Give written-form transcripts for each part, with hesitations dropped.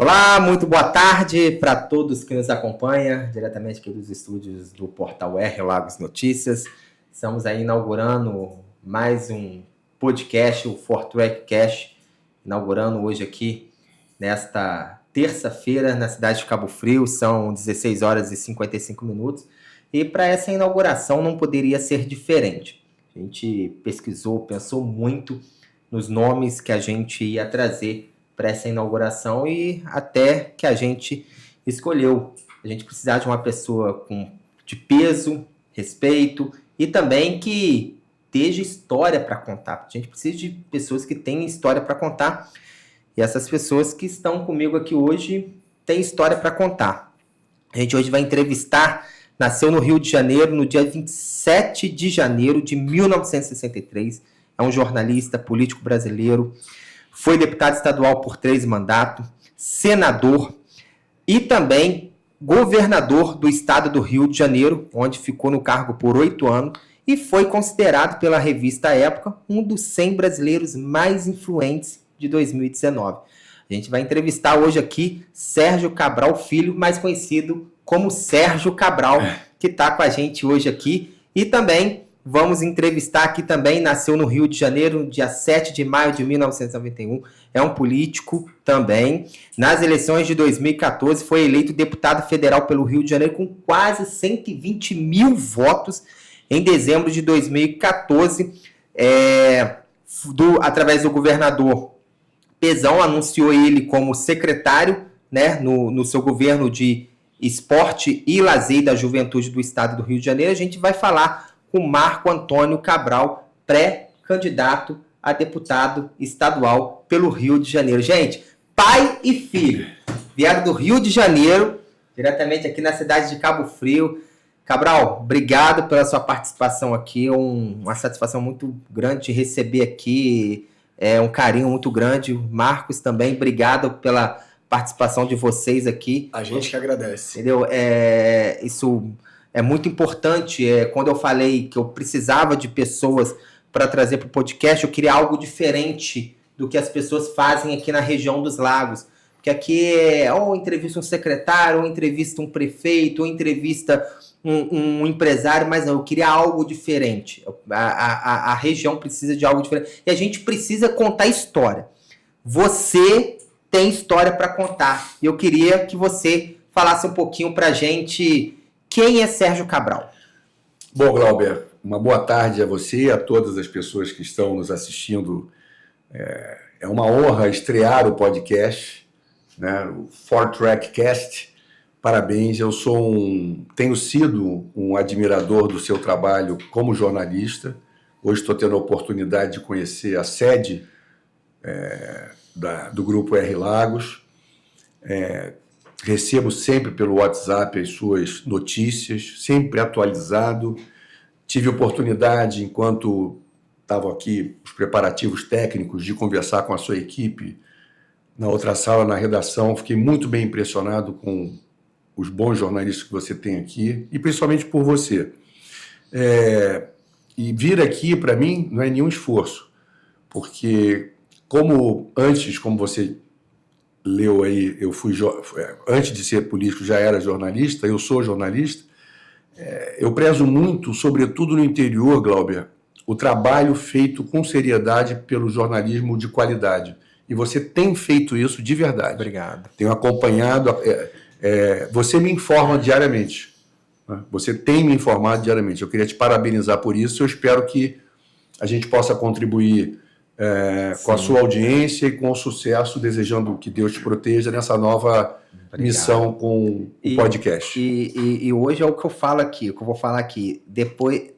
Olá, muito boa tarde para todos que nos acompanham, diretamente aqui dos estúdios do Portal R Lagos Notícias. Estamos aí inaugurando mais um podcast, o Fortrack Cash, inaugurando hoje aqui, nesta terça-feira, na cidade de Cabo Frio, são 16 horas e 55 minutos. E para essa inauguração não poderia ser diferente. A gente pesquisou, pensou muito nos nomes que a gente ia trazer para essa inauguração e até que a gente escolheu. A gente precisava de uma pessoa de peso, respeito e também que esteja história para contar. A gente precisa de pessoas que tenham história para contar. E essas pessoas que estão comigo aqui hoje têm história para contar. A gente hoje vai entrevistar, nasceu no Rio de Janeiro no dia 27 de janeiro de 1963. É um jornalista político brasileiro. Foi deputado estadual por 3 mandatos, senador e também governador do estado do Rio de Janeiro, onde ficou no cargo por 8 anos e foi considerado pela revista Época um dos 100 brasileiros mais influentes de 2019. A gente vai entrevistar hoje aqui Sérgio Cabral Filho, mais conhecido como Sérgio Cabral, que está com a gente hoje aqui. E também vamos entrevistar aqui também, nasceu no Rio de Janeiro, dia 7 de maio de 1991, é um político também. Nas eleições de 2014, foi eleito deputado federal pelo Rio de Janeiro com quase 120 mil votos. Em dezembro de 2014, através do governador Pezão, anunciou ele como secretário, né, no seu governo de Esporte e Lazer da Juventude do Estado do Rio de Janeiro. A gente vai falar com Marco Antônio Cabral, pré-candidato a deputado estadual pelo Rio de Janeiro. Gente, pai e filho vieram do Rio de Janeiro, diretamente aqui na cidade de Cabo Frio. Cabral, obrigado pela sua participação aqui, uma satisfação muito grande te receber aqui, um carinho muito grande. Marcos também, obrigado pela participação de vocês aqui. A gente que agradece. Entendeu? Isso é muito importante. Quando eu falei que eu precisava de pessoas para trazer para o podcast, eu queria algo diferente do que as pessoas fazem aqui na região dos Lagos. Porque aqui ou entrevista um secretário, ou entrevista um prefeito, ou entrevista um empresário, mas não, eu queria algo diferente. A região precisa de algo diferente. E a gente precisa contar história. Você tem história para contar. E eu queria que você falasse um pouquinho para a gente quem é Sérgio Cabral. Bom, Glauber, uma boa tarde a você e a todas as pessoas que estão nos assistindo. É uma honra estrear o podcast, né, o Fortrack Cast. Parabéns, tenho sido um admirador do seu trabalho como jornalista. Hoje estou tendo a oportunidade de conhecer a sede do Grupo R Lagos. Recebo sempre pelo WhatsApp as suas notícias, sempre atualizado. Tive oportunidade, enquanto estavam aqui os preparativos técnicos, de conversar com a sua equipe na outra sala, na redação. Fiquei muito bem impressionado com os bons jornalistas que você tem aqui, e principalmente por você. E vir aqui, para mim, não é nenhum esforço, porque como você leu aí, antes de ser político já era jornalista, eu sou jornalista, eu prezo muito, sobretudo no interior, Glauber, o trabalho feito com seriedade pelo jornalismo de qualidade. E você tem feito isso de verdade. Obrigado. Tenho acompanhado, você me informa diariamente. Né? Você tem me informado diariamente. Eu queria te parabenizar por isso. Eu espero que a gente possa contribuir com a sua audiência e com o sucesso, desejando que Deus te proteja nessa nova missão com o podcast. E hoje é o que eu falo aqui, o que eu vou falar aqui. Depois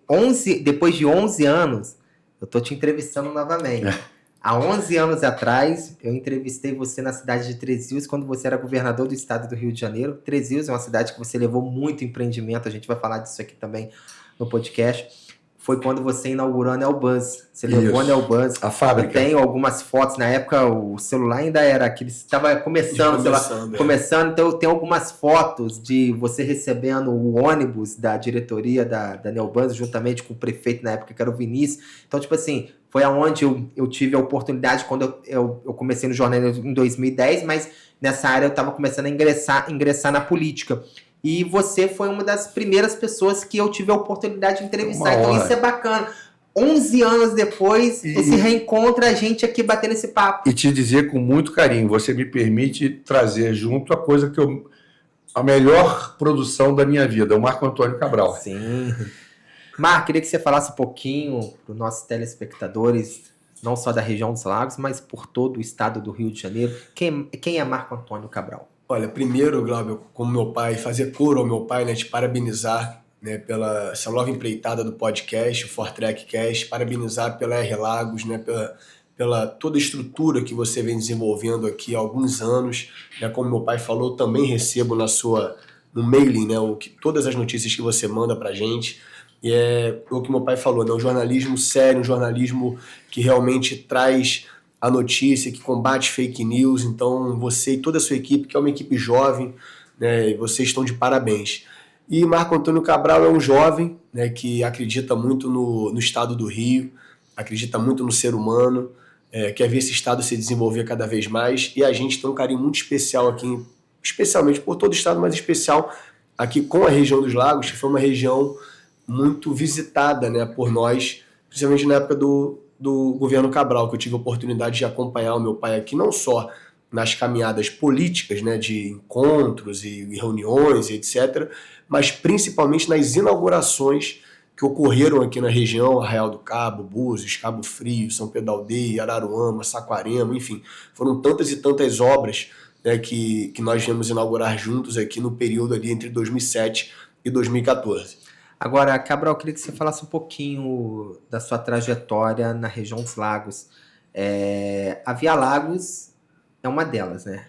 de 11 anos, eu estou te entrevistando novamente. Há 11 anos atrás, eu entrevistei você na cidade de Três Rios, quando você era governador do estado do Rio de Janeiro. Três Rios é uma cidade que você levou muito empreendimento, a gente vai falar disso aqui também no podcast. foi quando você inaugurou a Neobus. Você levou a Neobus. A fábrica. Eu tenho algumas fotos. Na época, o celular ainda era aquele... Estava começando, então eu tenho algumas fotos de você recebendo o ônibus da diretoria da Neobus, juntamente com o prefeito na época, que era o Vinícius. Então, tipo assim, foi aonde eu tive a oportunidade, quando eu comecei no jornalismo em 2010, mas nessa área eu estava começando a ingressar na política. E você foi uma das primeiras pessoas que eu tive a oportunidade de entrevistar. Então isso é bacana. 11 anos depois, esse reencontro, a gente aqui batendo esse papo. E te dizer com muito carinho, você me permite trazer junto a coisa que a melhor produção da minha vida, o Marco Antônio Cabral. Sim. Marco, queria que você falasse um pouquinho para os nossos telespectadores, não só da região dos Lagos, mas por todo o estado do Rio de Janeiro. Quem é Marco Antônio Cabral? Olha, primeiro, Glauber, como meu pai, fazer coro ao meu pai, né, te parabenizar, né, pela essa nova empreitada do podcast, o Fortrek Cast, parabenizar pela R Lagos, né, pela toda a estrutura que você vem desenvolvendo aqui há alguns anos, né, como meu pai falou, também recebo no mailing, né, todas as notícias que você manda pra gente, e é o que meu pai falou, né, um jornalismo sério, um jornalismo que realmente traz a notícia, que combate fake news. Então você e toda a sua equipe, que é uma equipe jovem, né, vocês estão de parabéns. E Marco Antônio Cabral é um jovem, né, que acredita muito no estado do Rio, acredita muito no ser humano, quer ver esse estado se desenvolver cada vez mais, e a gente tem um carinho muito especial aqui, especialmente por todo o estado, mas especial aqui com a região dos Lagos, que foi uma região muito visitada, né, por nós, principalmente na época do governo Cabral, que eu tive a oportunidade de acompanhar o meu pai aqui, não só nas caminhadas políticas, né, de encontros e reuniões e etc., mas principalmente nas inaugurações que ocorreram aqui na região, Arraial do Cabo, Búzios, Cabo Frio, São Pedro da Aldeia, Araruama, Saquarema, enfim, foram tantas e tantas obras, né, que nós viemos inaugurar juntos aqui no período ali entre 2007 e 2014. Agora, Cabral, eu queria que você falasse um pouquinho da sua trajetória na região dos Lagos. A Via Lagos é uma delas, né?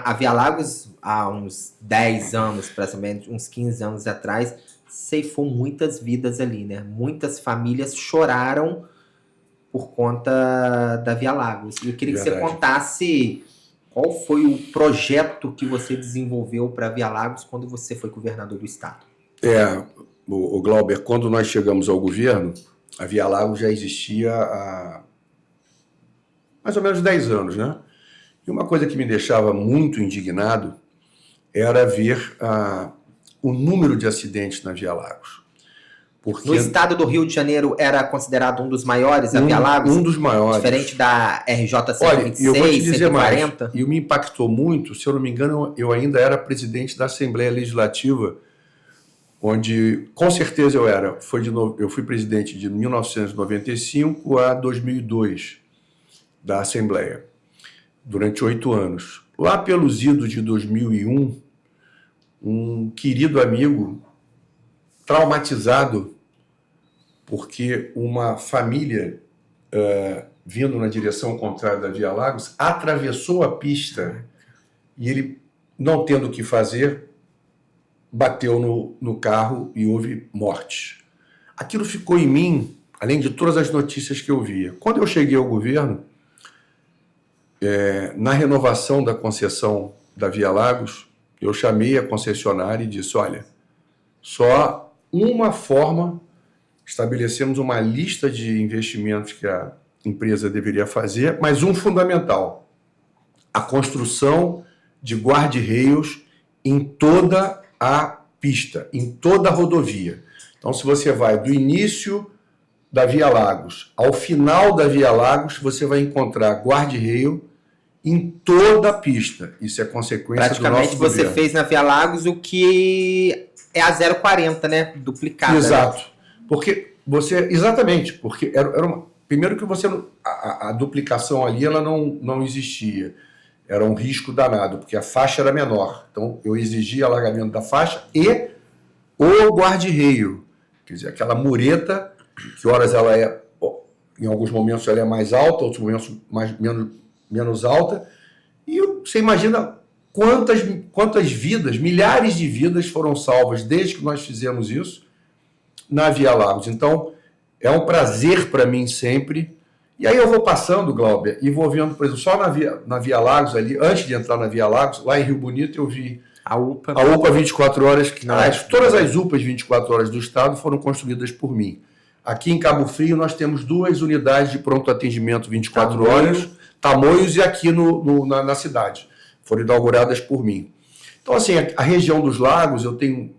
A Via Lagos, há uns 10 anos, praticamente, uns 15 anos atrás, ceifou muitas vidas ali, né? Muitas famílias choraram por conta da Via Lagos. E eu queria que você contasse qual foi o projeto que você desenvolveu para a Via Lagos quando você foi governador do estado. O Glauber, quando nós chegamos ao governo, a Via Lagos já existia há mais ou menos 10 anos, né? E uma coisa que me deixava muito indignado era ver o número de acidentes na Via Lagos. Porque no estado do Rio de Janeiro era considerado um dos maiores, a Via Lagos? Um dos maiores. Diferente da RJ 126, Olha, eu vou te dizer 140. Mais, e me impactou muito, se eu não me engano, eu ainda era presidente da Assembleia Legislativa, onde, com certeza eu era. Eu fui presidente de 1995 a 2002 da Assembleia, durante 8 anos. Lá pelos idos de 2001, um querido amigo, traumatizado, porque uma família vindo na direção contrária da Via Lagos atravessou a pista e ele, não tendo o que fazer, bateu no carro e houve morte. Aquilo ficou em mim, além de todas as notícias que eu via. Quando eu cheguei ao governo, na renovação da concessão da Via Lagos, eu chamei a concessionária e disse, olha, só uma forma, estabelecemos uma lista de investimentos que a empresa deveria fazer, mas um fundamental, a construção de guarda-reios em toda a pista, em toda a rodovia. Então, se você vai do início da Via Lagos ao final da Via Lagos, você vai encontrar guarda-reio em toda a pista. Isso é consequência do nosso governo. Praticamente você fez na Via Lagos o que é a 040, né? Duplicada. Exato. Né? Porque exatamente, porque primeiro que a duplicação ali ela não existia. Era um risco danado, porque a faixa era menor. Então, eu exigia alargamento da faixa e o guarda-reio. Quer dizer, aquela mureta, que horas ela em alguns momentos ela é mais alta, outros momentos menos alta. E você imagina quantas vidas, milhares de vidas foram salvas desde que nós fizemos isso na Via Lagos. Então, É um prazer para mim sempre. E aí eu vou passando, Glauber, e vou vendo, por exemplo, só na Via Lagos ali, antes de entrar na Via Lagos, lá em Rio Bonito, eu vi A UPA 24 horas, todas as UPAs 24 horas do estado foram construídas por mim. Aqui em Cabo Frio nós temos 2 unidades de pronto atendimento 24 horas, Tamoios e aqui na cidade. Foram inauguradas por mim. Então, assim, a região dos lagos, eu tenho...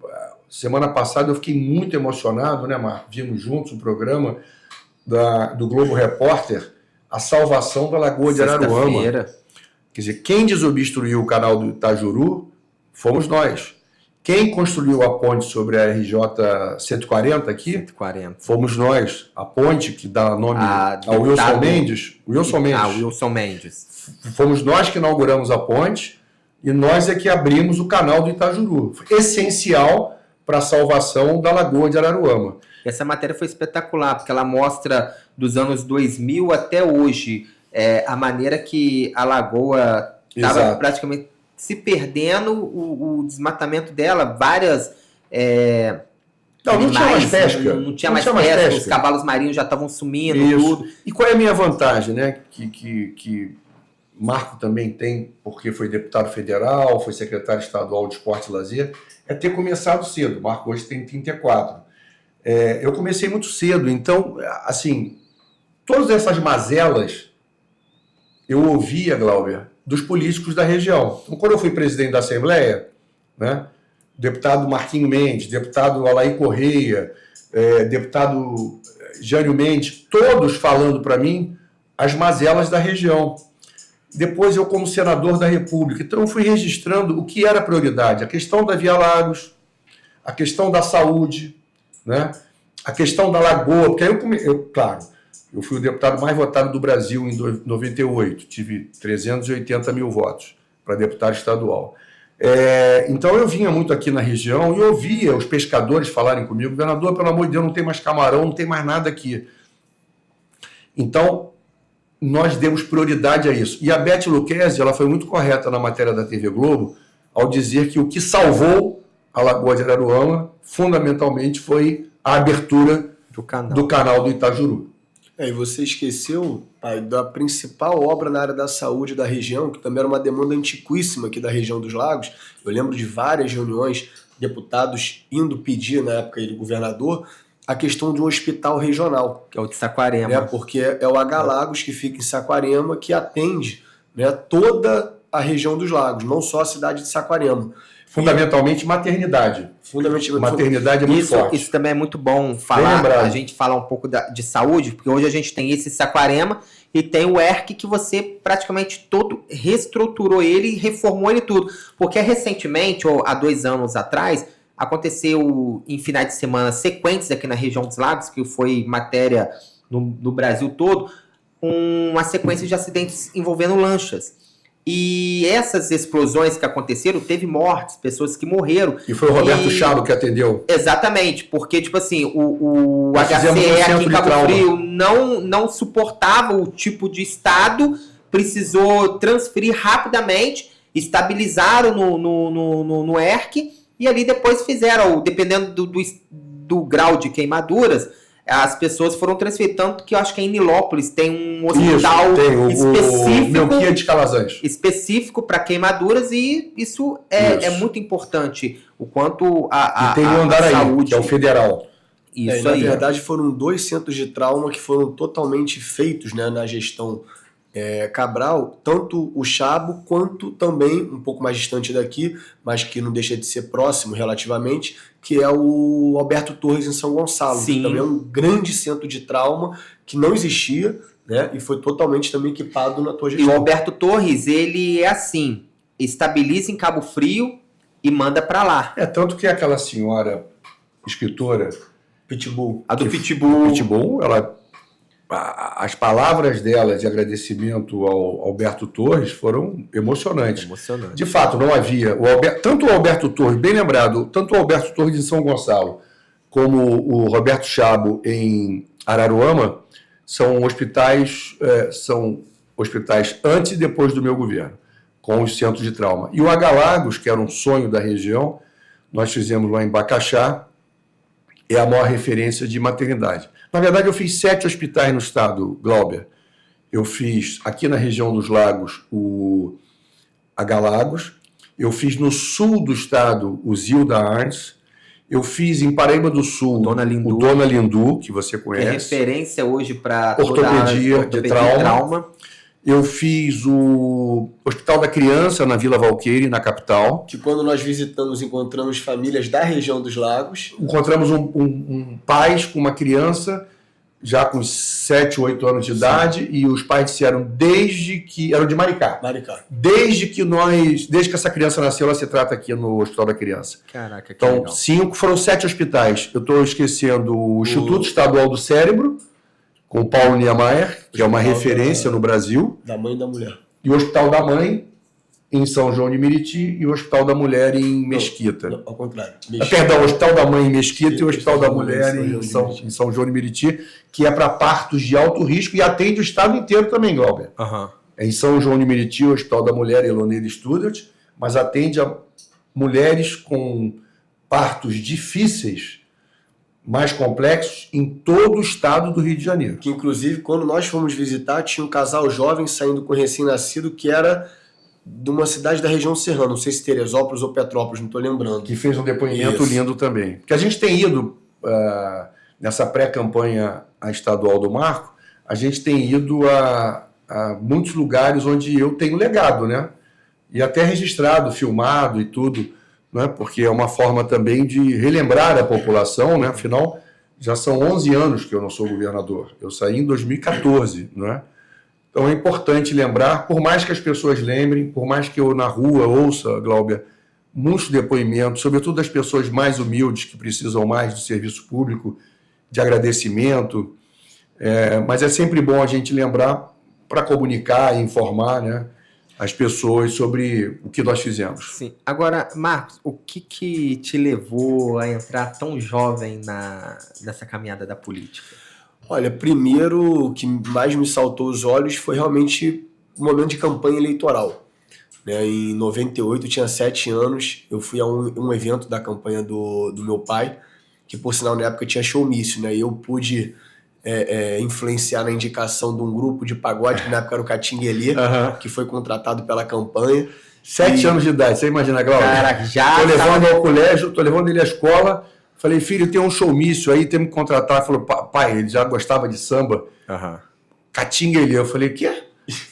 Semana passada eu fiquei muito emocionado, né, Marco? Vimos juntos o programa do Globo Repórter, a salvação da Lagoa de Araruama. Quer dizer, quem desobstruiu o canal do Itajuru fomos nós. Quem construiu a ponte sobre a RJ 140 aqui, 140. Fomos nós. A ponte que dá nome ao Wilson Mendes. Wilson Mendes. Fomos nós que inauguramos a ponte e nós é que abrimos o canal do Itajuru. Essencial para a salvação da Lagoa de Araruama. Essa matéria foi espetacular, porque ela mostra dos anos 2000 até hoje a maneira que a lagoa estava praticamente se perdendo, o desmatamento dela, várias... não tinha mais pesca. Não tinha mais pesca, os cavalos marinhos já estavam sumindo. Tudo. E qual é a minha vantagem, né? Que Marco também tem, porque foi deputado federal, foi secretário estadual de Esporte e Lazer, é ter começado cedo. Marco hoje tem 34. Eu comecei muito cedo, então, assim, todas essas mazelas eu ouvia, Glauber, dos políticos da região. Então, quando eu fui presidente da Assembleia, né, deputado Marquinho Mendes, deputado Alaí Correia, deputado Jânio Mendes, todos falando para mim as mazelas da região. Depois eu como senador da República. Então eu fui registrando o que era prioridade. A questão da Via Lagos, a questão da saúde, né? A questão da Lagoa. Porque aí claro, eu fui o deputado mais votado do Brasil em 98. Tive 380 mil votos para deputado estadual. Então eu vinha muito aqui na região e ouvia os pescadores falarem comigo: governador, pelo amor de Deus, não tem mais camarão, não tem mais nada aqui. Então, nós demos prioridade a isso. E a Beth Lucchesi, ela foi muito correta na matéria da TV Globo, ao dizer que o que salvou a Lagoa de Araruama, fundamentalmente, foi a abertura do canal do Itajuru. E você esqueceu, pai, da principal obra na área da saúde da região, que também era uma demanda antiquíssima aqui da região dos lagos. Eu lembro de várias reuniões, deputados indo pedir, na época do governador, a questão de um hospital regional. Que é o de Saquarema. Porque é o H-Lagos, que fica em Saquarema, que atende, né, toda a região dos lagos, não só a cidade de Saquarema. Fundamentalmente maternidade. Maternidade é muito forte. Isso também é muito bom falar. A gente fala um pouco de saúde, porque hoje a gente tem esse Saquarema e tem o ERC, que você praticamente todo reestruturou ele e reformou ele tudo. Porque recentemente, ou há 2 anos atrás, aconteceu em finais de semana sequentes aqui na região dos lagos, que foi matéria no Brasil todo, uma sequência de acidentes envolvendo lanchas. E essas explosões que aconteceram, teve mortes, pessoas que morreram. E foi o Roberto Chabo que atendeu. Exatamente, porque, tipo assim, o HCE aqui em Cabo Frio não suportava o tipo de estado, precisou transferir rapidamente, estabilizaram no ERC, e ali depois fizeram, dependendo do grau de queimaduras, as pessoas foram transferidas. Tanto que eu acho que em Nilópolis tem um hospital específico para queimaduras, e isso é muito importante. O quanto e tem o Andaraí, saúde, que é o federal. Isso na verdade, foram 2 centros de trauma que foram totalmente feitos, né, na gestão Cabral, tanto o Chabo quanto também, um pouco mais distante daqui, mas que não deixa de ser próximo relativamente, que é o Alberto Torres em São Gonçalo. Sim. Que também é um grande centro de trauma que não existia, né, e foi totalmente também equipado na tua gestão. E o Alberto Torres, ele é assim, estabiliza em Cabo Frio e manda para lá. Tanto que aquela senhora escritora Pitbull, a do Pitbull, as palavras dela de agradecimento ao Alberto Torres foram emocionantes. De fato, não havia... tanto o Alberto Torres, bem lembrado, tanto o Alberto Torres em São Gonçalo como o Roberto Chabo em Araruama são hospitais antes e depois do meu governo, com os centros de trauma. E o H-Lagos, que era um sonho da região, nós fizemos lá em Bacaxá, é a maior referência de maternidade. Na verdade, eu fiz 7 hospitais no estado, Glauber. Eu fiz aqui na região dos Lagos o H-Lagos, eu fiz no sul do estado o Zilda Arns, eu fiz em Paraíba do Sul o Dona Lindu, que você conhece. Que é referência hoje para ortopedia de trauma. Eu fiz o Hospital da Criança na Vila Valqueire, na capital. Que quando nós visitamos, encontramos famílias da região dos Lagos. Encontramos um pais com uma criança já com 7, 8 anos de idade, e os pais disseram desde que... Eram de Maricá. Desde que essa criança nasceu, ela se trata aqui no Hospital da Criança. Caraca, que então, legal. 5, foram 7 hospitais. Eu estou esquecendo o Instituto Estadual do Cérebro, com o Paulo Niemeyer, que é uma referência no Brasil. Da Mãe e da Mulher. E o Hospital da Mãe, em São João de Meriti, e o Hospital da Mulher em Mesquita. Não, ao contrário. Perdão, o Hospital da Mãe em Mesquita e o Hospital da Mulher em São João de Meriti, que é para partos de alto risco e atende o estado inteiro também, Glauber. É em São João de Meriti, o Hospital da Mulher Eloneira Student, mas atende a mulheres com partos difíceis, mais complexos, em todo o estado do Rio de Janeiro. Que, inclusive, quando nós fomos visitar, tinha um casal jovem saindo com recém-nascido que era de uma cidade da região serrana, não sei se Teresópolis ou Petrópolis, não estou lembrando. Que fez um depoimento lindo também. Porque a gente tem ido, nessa pré-campanha estadual do Marco, a gente tem ido a muitos lugares onde eu tenho legado, né? E até registrado, filmado e tudo, né? Porque é uma forma também de relembrar a população, né? Afinal, já são 11 anos que eu não sou governador. Eu saí em 2014, né? Então é importante lembrar, por mais que as pessoas lembrem, por mais que eu na rua ouça, Glauber, muitos depoimentos, sobretudo das pessoas mais humildes que precisam mais do serviço público, de agradecimento, mas é sempre bom a gente lembrar para comunicar e informar, né, as pessoas sobre o que nós fizemos. Sim. Agora, Marcos, o que te levou a entrar tão jovem nessa caminhada da política? Olha, primeiro, o que mais me saltou os olhos foi realmente o momento de campanha eleitoral. Em 98, eu tinha 7 anos, eu fui a um evento da campanha do meu pai, que por sinal na época tinha showmício, né? E eu pude influenciar na indicação de um grupo de pagode, que na época era o Catinguelê, que foi contratado pela campanha. 7 anos de idade, você imagina, Glauber? Caraca, já tô levando ao colégio, tô levando ele à escola. Falei, filho, tem um showmício aí, temos que contratar. Ele falou, pai, ele já gostava de samba. Catinguelê. Eu falei, o quê?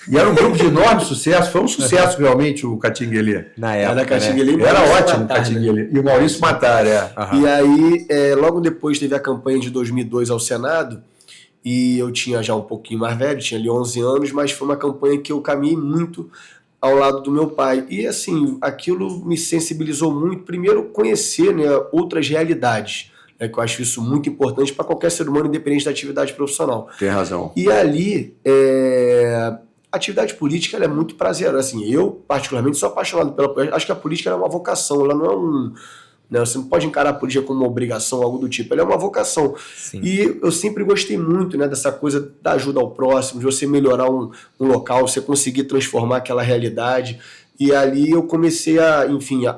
E era um grupo de enorme sucesso. Foi um sucesso realmente o Catinguelê. Na época, Catinguelê, né? Era ótimo o Catinguelê. E o Maurício Matar, E aí, logo depois teve a campanha de 2002 ao Senado, e eu tinha já um pouquinho mais velho, tinha ali 11 anos, mas foi uma campanha que eu caminhei muito ao lado do meu pai. E assim, aquilo me sensibilizou muito. Primeiro, conhecer, né, outras realidades, né, que eu acho isso muito importante para qualquer ser humano, independente da atividade profissional. Tem razão. E ali, a atividade política ela é muito prazerosa. Assim, eu, particularmente, sou apaixonado pela política. Acho que a política é uma vocação, ela não é um... Né, você não pode encarar a política como uma obrigação, algo do tipo. Ela é uma vocação. Sim. E eu sempre gostei muito, né, dessa coisa da ajuda ao próximo, de você melhorar um local, você conseguir transformar aquela realidade. E ali eu comecei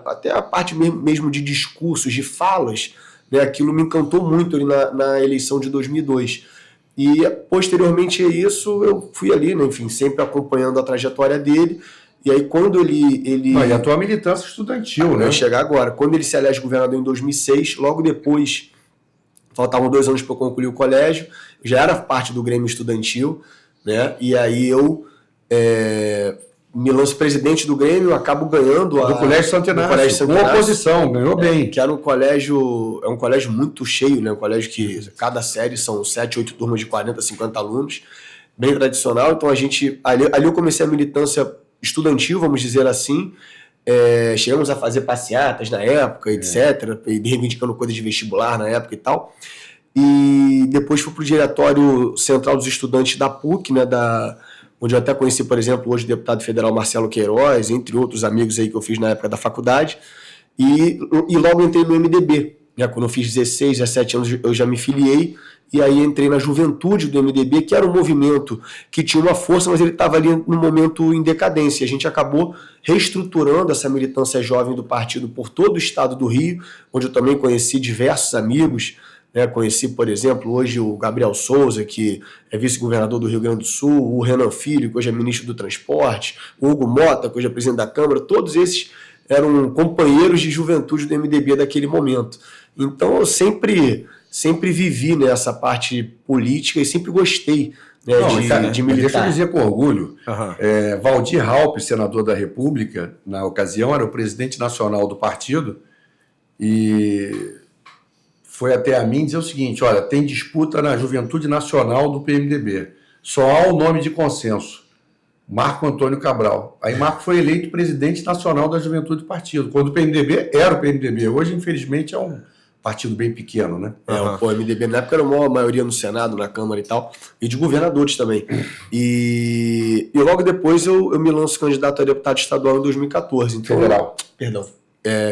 até a parte mesmo de discursos, de falas, né, aquilo me encantou muito ali na eleição de 2002. E posteriormente a isso, eu fui ali, né, enfim, sempre acompanhando a trajetória dele. E aí quando ele... E a tua militância estudantil, né? Eu ia chegar agora. Quando ele se elege governador em 2006, logo depois, faltavam 2 anos para eu concluir o colégio, já era parte do Grêmio Estudantil, né? E aí eu me lanço presidente do Grêmio, acabo ganhando do Colégio Santo Inácio, com oposição, ganhou bem. Que era um colégio muito cheio, né? Um colégio que cada série são 7, 8 turmas de 40, 50 alunos, bem tradicional. Então ali eu comecei a militância estudantil, vamos dizer assim. Chegamos a fazer passeatas na época, etc., e reivindicando coisas de vestibular na época e tal. E depois fui para o Diretório Central dos Estudantes da PUC, né, onde eu até conheci, por exemplo, hoje o deputado federal Marcelo Queiroz, entre outros amigos aí que eu fiz na época da faculdade. E logo entrei no MDB. Né, quando eu fiz 16, 17 anos, eu já me filiei. E aí entrei na juventude do MDB, que era um movimento que tinha uma força, mas ele estava ali no momento em decadência. A gente acabou reestruturando essa militância jovem do partido por todo o estado do Rio, onde eu também conheci diversos amigos, né? Conheci, por exemplo, hoje o Gabriel Souza, que é vice-governador do Rio Grande do Sul, o Renan Filho, que hoje é ministro do Transporte, o Hugo Mota, que hoje é presidente da Câmara, todos esses eram companheiros de juventude do MDB daquele momento. Então eu sempre vivi nessa parte política e sempre gostei, né, de militar. Deixa eu dizer com orgulho, Valdir Raupp, senador da República, na ocasião era o presidente nacional do partido, e foi até a mim dizer o seguinte: olha, tem disputa na Juventude Nacional do PMDB, só há o nome de consenso, Marco Antônio Cabral. Aí Marco foi eleito presidente nacional da Juventude do partido, quando o PMDB era o PMDB, hoje infelizmente é um partido bem pequeno, né? O MDB na época era a maioria no Senado, na Câmara e tal, e de governadores também. E logo depois eu me lanço candidato a deputado estadual em 2014. Então,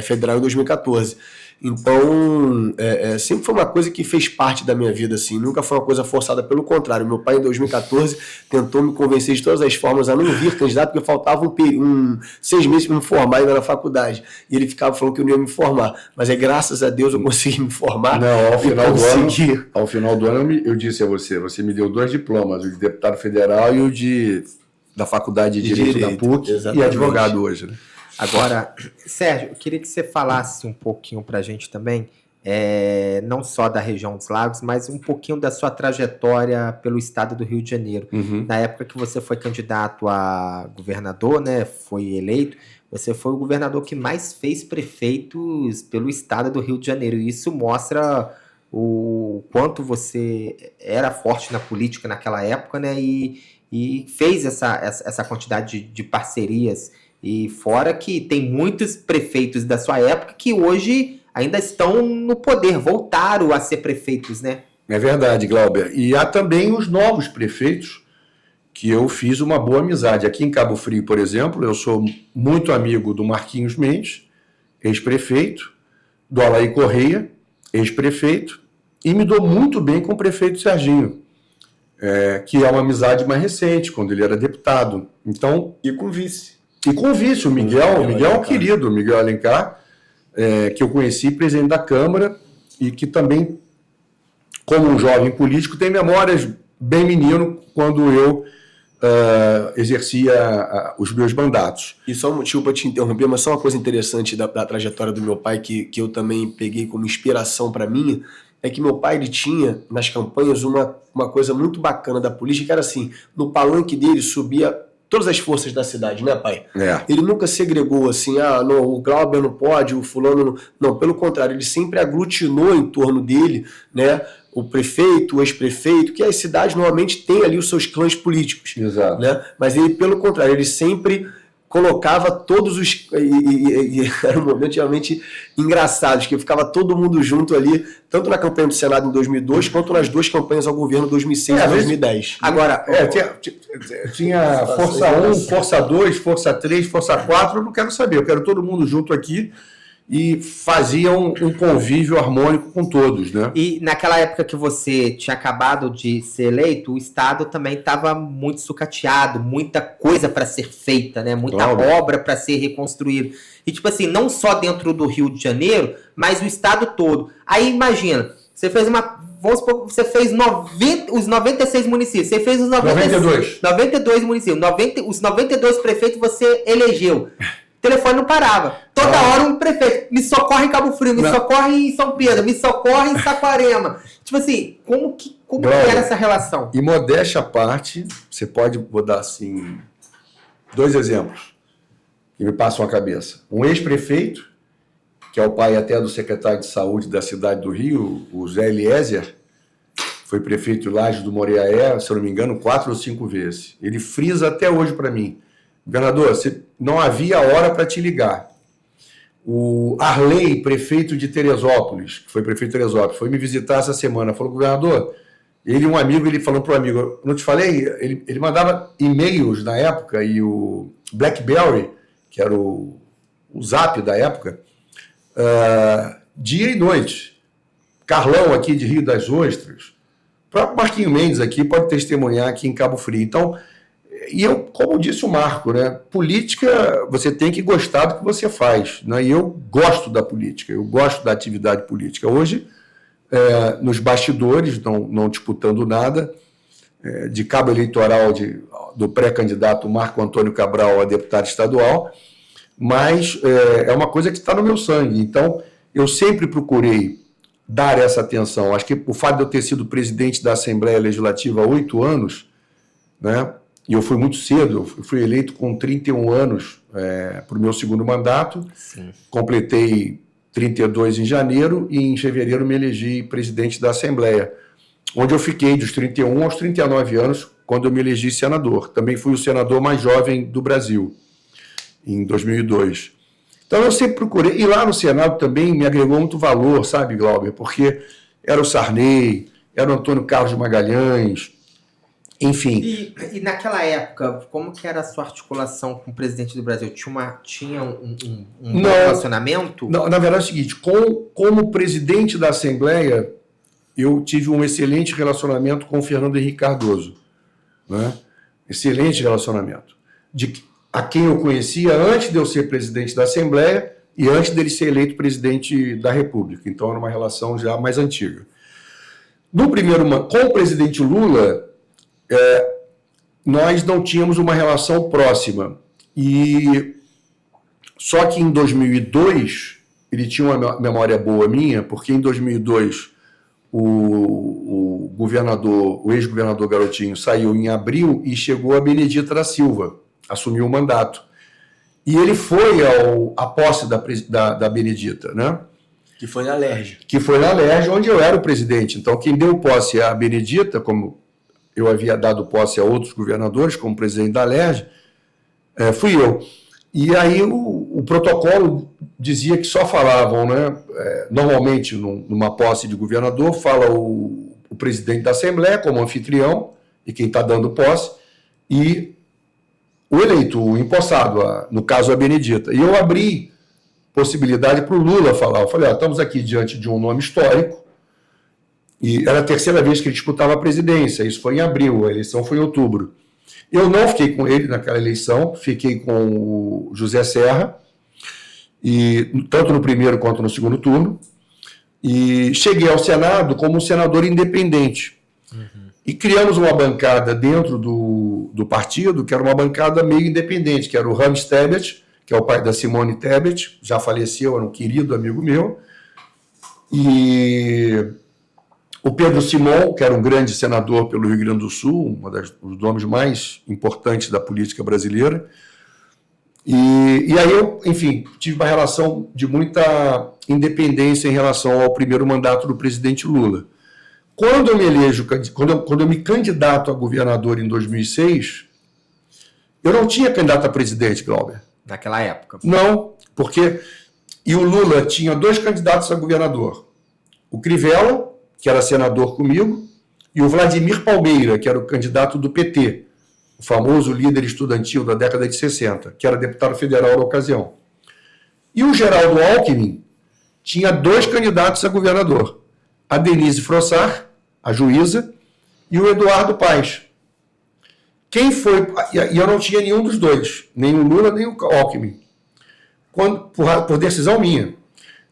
federal em 2014. Então, sempre foi uma coisa que fez parte da minha vida, assim, nunca foi uma coisa forçada, pelo contrário. Meu pai, em 2014, tentou me convencer de todas as formas a não vir candidato, porque faltava 6 meses para me formar ainda na faculdade. E ele ficava falando que eu não ia me formar. Mas graças a Deus eu consegui me formar. Não, ao final do ano eu disse a você me deu 2 diplomas, o de deputado federal e o da Faculdade de Direito da PUC, exatamente. E advogado hoje, né? Agora, Sérgio, eu queria que você falasse um pouquinho para a gente também, não só da região dos Lagos, mas um pouquinho da sua trajetória pelo estado do Rio de Janeiro. Na época que você foi candidato a governador, né, foi eleito, você foi o governador que mais fez prefeitos pelo estado do Rio de Janeiro. E isso mostra o quanto você era forte na política naquela época, né, e fez essa quantidade de parcerias. E fora que tem muitos prefeitos da sua época que hoje ainda estão no poder, voltaram a ser prefeitos, né? É verdade, Glauber. E há também os novos prefeitos que eu fiz uma boa amizade. Aqui em Cabo Frio, por exemplo, eu sou muito amigo do Marquinhos Mendes, ex-prefeito, do Alaí Correia, ex-prefeito, e me dou muito bem com o prefeito Serginho, que é uma amizade mais recente, quando ele era deputado. Então, e com o vice, o Miguel é um querido, o Miguel Alencar, que eu conheci, presidente da Câmara, e que também, como um jovem político, tem memórias bem menino quando eu exercia os meus mandatos. E só um motivo para te interromper, mas só uma coisa interessante da trajetória do meu pai, que eu também peguei como inspiração para mim, é que meu pai, ele tinha nas campanhas uma coisa muito bacana da política, que era assim, no palanque dele subia todas as forças da cidade, né, pai? Ele nunca segregou assim, não, o Glauber não pode, o fulano não. Não, pelo contrário, ele sempre aglutinou em torno dele, né, o prefeito, o ex-prefeito, que as cidades normalmente têm ali os seus clãs políticos. Exato. Né? Mas ele, pelo contrário, ele sempre colocava todos os... E eram momentos realmente engraçados, que ficava todo mundo junto ali, tanto na campanha do Senado em 2002, quanto nas 2 campanhas ao governo 2006 e 2010. Agora, tinha Força 1, Força 2, Força 3, Força 4, eu não quero saber, eu quero todo mundo junto aqui, e faziam um convívio harmônico com todos, né? E naquela época que você tinha acabado de ser eleito, o Estado também estava muito sucateado, muita coisa para ser feita, né? Muita obra para ser reconstruída. E tipo assim, não só dentro do Rio de Janeiro, mas o Estado todo. Aí imagina, você fez vamos supor, você fez os 96 municípios, você fez os 92 municípios, os 92 prefeitos você elegeu. O telefone não parava. Toda hora um prefeito. Me socorre em Cabo Frio, me socorre em São Pedro, me socorre em Saquarema. Tipo assim, como que era essa relação? E modéstia à parte, vou dar assim, 2 exemplos que me passam a cabeça. Um ex-prefeito, que é o pai até do secretário de saúde da cidade do Rio, o Zé Eliezer, foi prefeito de Lages do Moreaé, se eu não me engano, 4 ou 5 vezes. Ele frisa até hoje para mim: governador, não havia hora para te ligar. O Arley, prefeito de Teresópolis, que foi prefeito de Teresópolis, foi me visitar essa semana, falou: governador, ele falou para um amigo, não te falei, ele mandava e-mails na época, e o BlackBerry, que era o Zap da época, dia e noite. Carlão aqui de Rio das Ostras, o próprio Marquinhos Mendes aqui pode testemunhar aqui em Cabo Frio. Então, e eu, como disse o Marco, né, política, você tem que gostar do que você faz, né, e eu gosto da política, eu gosto da atividade política. Hoje, nos bastidores, não disputando nada, de cabo eleitoral do pré-candidato Marco Antônio Cabral a deputado estadual, mas é uma coisa que está no meu sangue. Então, eu sempre procurei dar essa atenção. Acho que o fato de eu ter sido presidente da Assembleia Legislativa há 8 anos, né, e eu fui muito cedo, eu fui eleito com 31 anos para o meu segundo mandato. Sim. Completei 32 em janeiro e em fevereiro me elegi presidente da Assembleia, onde eu fiquei dos 31 aos 39 anos, quando eu me elegi senador. Também fui o senador mais jovem do Brasil, em 2002. Então eu sempre procurei, e lá no Senado também me agregou muito valor, sabe, Glauber? Porque era o Sarney, era o Antônio Carlos de Magalhães, enfim. E naquela época, como que era a sua articulação com o presidente do Brasil? Tinha um relacionamento? Não, na verdade é o seguinte, como presidente da Assembleia, eu tive um excelente relacionamento com o Fernando Henrique Cardoso, né? Excelente relacionamento. A quem eu conhecia antes de eu ser presidente da Assembleia e antes dele ser eleito presidente da República. Então era uma relação já mais antiga. No primeiro, com o presidente Lula, nós não tínhamos uma relação próxima. Só que em 2002, ele tinha uma memória boa minha, porque em 2002 o ex-governador Garotinho saiu em abril e chegou a Benedita da Silva, assumiu o mandato. E ele foi à posse da Benedita, né? Que foi na Alerj. Que foi na Alerj, onde eu era o presidente. Então, quem deu posse à Benedita, como eu havia dado posse a outros governadores, como presidente da Alerj, fui eu. E aí o protocolo dizia que só falavam, né? Normalmente, numa posse de governador, fala o presidente da Assembleia como anfitrião, e quem está dando posse, e o eleito, o empossado, no caso a Benedita. E eu abri possibilidade para o Lula falar. Eu falei, estamos aqui diante de um nome histórico, e era a terceira vez que ele disputava a presidência, isso foi em abril, a eleição foi em outubro. Eu não fiquei com ele naquela eleição, fiquei com o José Serra, tanto no primeiro quanto no segundo turno, e cheguei ao Senado como um senador independente. Uhum. E criamos uma bancada dentro do partido, que era uma bancada meio independente, que era o Ramos Tebet, que é o pai da Simone Tebet, já faleceu, era um querido amigo meu, e o Pedro Simon, que era um grande senador pelo Rio Grande do Sul, um dos nomes mais importantes da política brasileira. E aí eu, enfim, tive uma relação de muita independência em relação ao primeiro mandato do presidente Lula. Quando eu me elejo, quando eu me candidato a governador em 2006, eu não tinha candidato a presidente, Glauber. Naquela época? Não, porque... E o Lula tinha 2 candidatos a governador. O Crivella, que era senador comigo, e o Vladimir Palmeira, que era o candidato do PT, o famoso líder estudantil da década de 60, que era deputado federal na ocasião. E o Geraldo Alckmin tinha 2 candidatos a governador, a Denise Frossard, a juíza, e o Eduardo Paes. Quem foi... E eu não tinha nenhum dos dois, nem o Lula, nem o Alckmin, por decisão minha.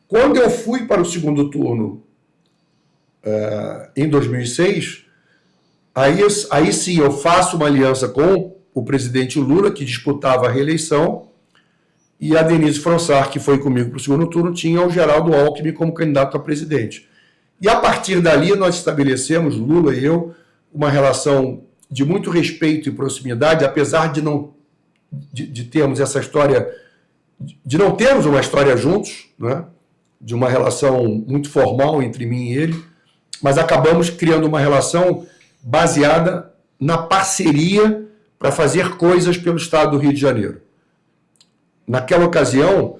Quando eu fui para o segundo turno, em 2006, aí sim eu faço uma aliança com o presidente Lula, que disputava a reeleição, e a Denise Frossard, que foi comigo para o segundo turno, tinha o Geraldo Alckmin como candidato a presidente. E a partir dali nós estabelecemos, Lula e eu, uma relação de muito respeito e proximidade, apesar de termos essa história, de não termos uma história juntos, né? De uma relação muito formal entre mim e ele, mas acabamos criando uma relação baseada na parceria para fazer coisas pelo Estado do Rio de Janeiro. Naquela ocasião,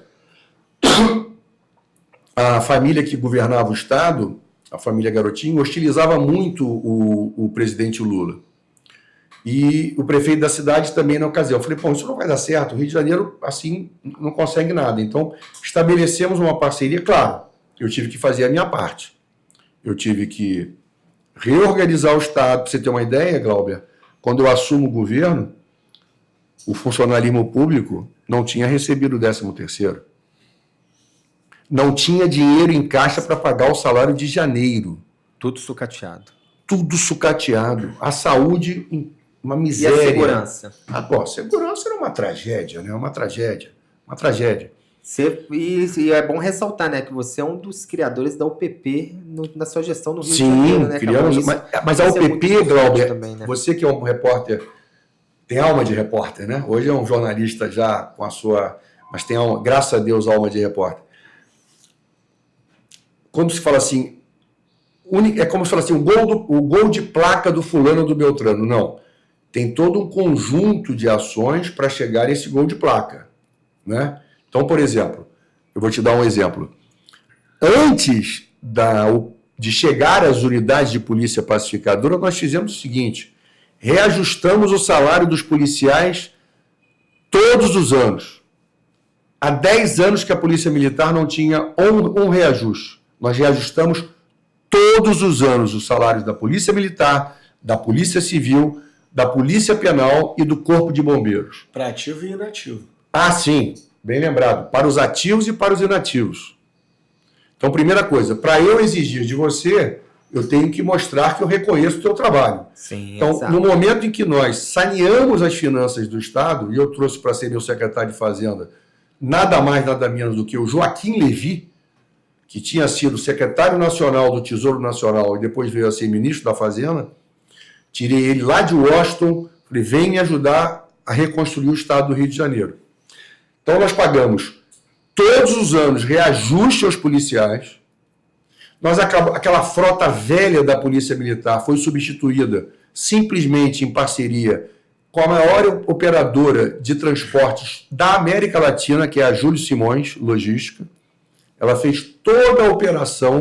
a família que governava o Estado, a família Garotinho, hostilizava muito o presidente Lula. E o prefeito da cidade também na ocasião. Eu falei, isso não vai dar certo, o Rio de Janeiro assim não consegue nada. Então, estabelecemos uma parceria, claro, eu tive que fazer a minha parte. Eu tive que reorganizar o Estado. Para você ter uma ideia, Glauber, quando eu assumo o governo, o funcionalismo público não tinha recebido o 13º. não tinha dinheiro em caixa para pagar o salário de janeiro. Tudo sucateado. Tudo sucateado. A saúde, uma miséria. E a segurança? Segurança era uma tragédia, né? Uma tragédia. E é bom ressaltar, né, que você é um dos criadores da UPP na sua gestão no Rio de Janeiro, né? Criamos, mas a UPP, Glauber, também, né? você que é um repórter, tem alma de repórter, né? Hoje é um jornalista já com a sua... Mas tem, graças a Deus, alma de repórter. Quando se fala assim, é como se fala assim, o gol de placa do fulano ou do Beltrano. Não. Tem todo um conjunto de ações para chegar a esse gol de placa, né? Então, por exemplo, eu vou te dar um exemplo. Antes de chegar às unidades de polícia pacificadora, nós fizemos o seguinte: reajustamos o salário dos policiais todos os anos. Há 10 anos que a Polícia Militar não tinha um reajuste. Nós reajustamos todos os anos os salários da Polícia Militar, da Polícia Civil, da Polícia Penal e do Corpo de Bombeiros. Para ativo e inativo. Ah, sim. Bem lembrado, para os ativos e para os inativos. Então, primeira coisa, para eu exigir de você, eu tenho que mostrar que eu reconheço o teu trabalho. Sim, então, exato. no momento em que nós saneamos as finanças do Estado, e eu trouxe para ser meu secretário de Fazenda, nada mais, nada menos do que o Joaquim Levy, que tinha sido secretário nacional do Tesouro Nacional e depois veio a ser ministro da Fazenda, tirei ele lá de Washington, falei, vem me ajudar a reconstruir o Estado do Rio de Janeiro. Então, nós pagamos todos os anos reajuste aos policiais. Aquela frota velha da Polícia Militar foi substituída simplesmente em parceria com a maior operadora de transportes da América Latina, que é a Júlio Simões Logística. Ela fez toda a operação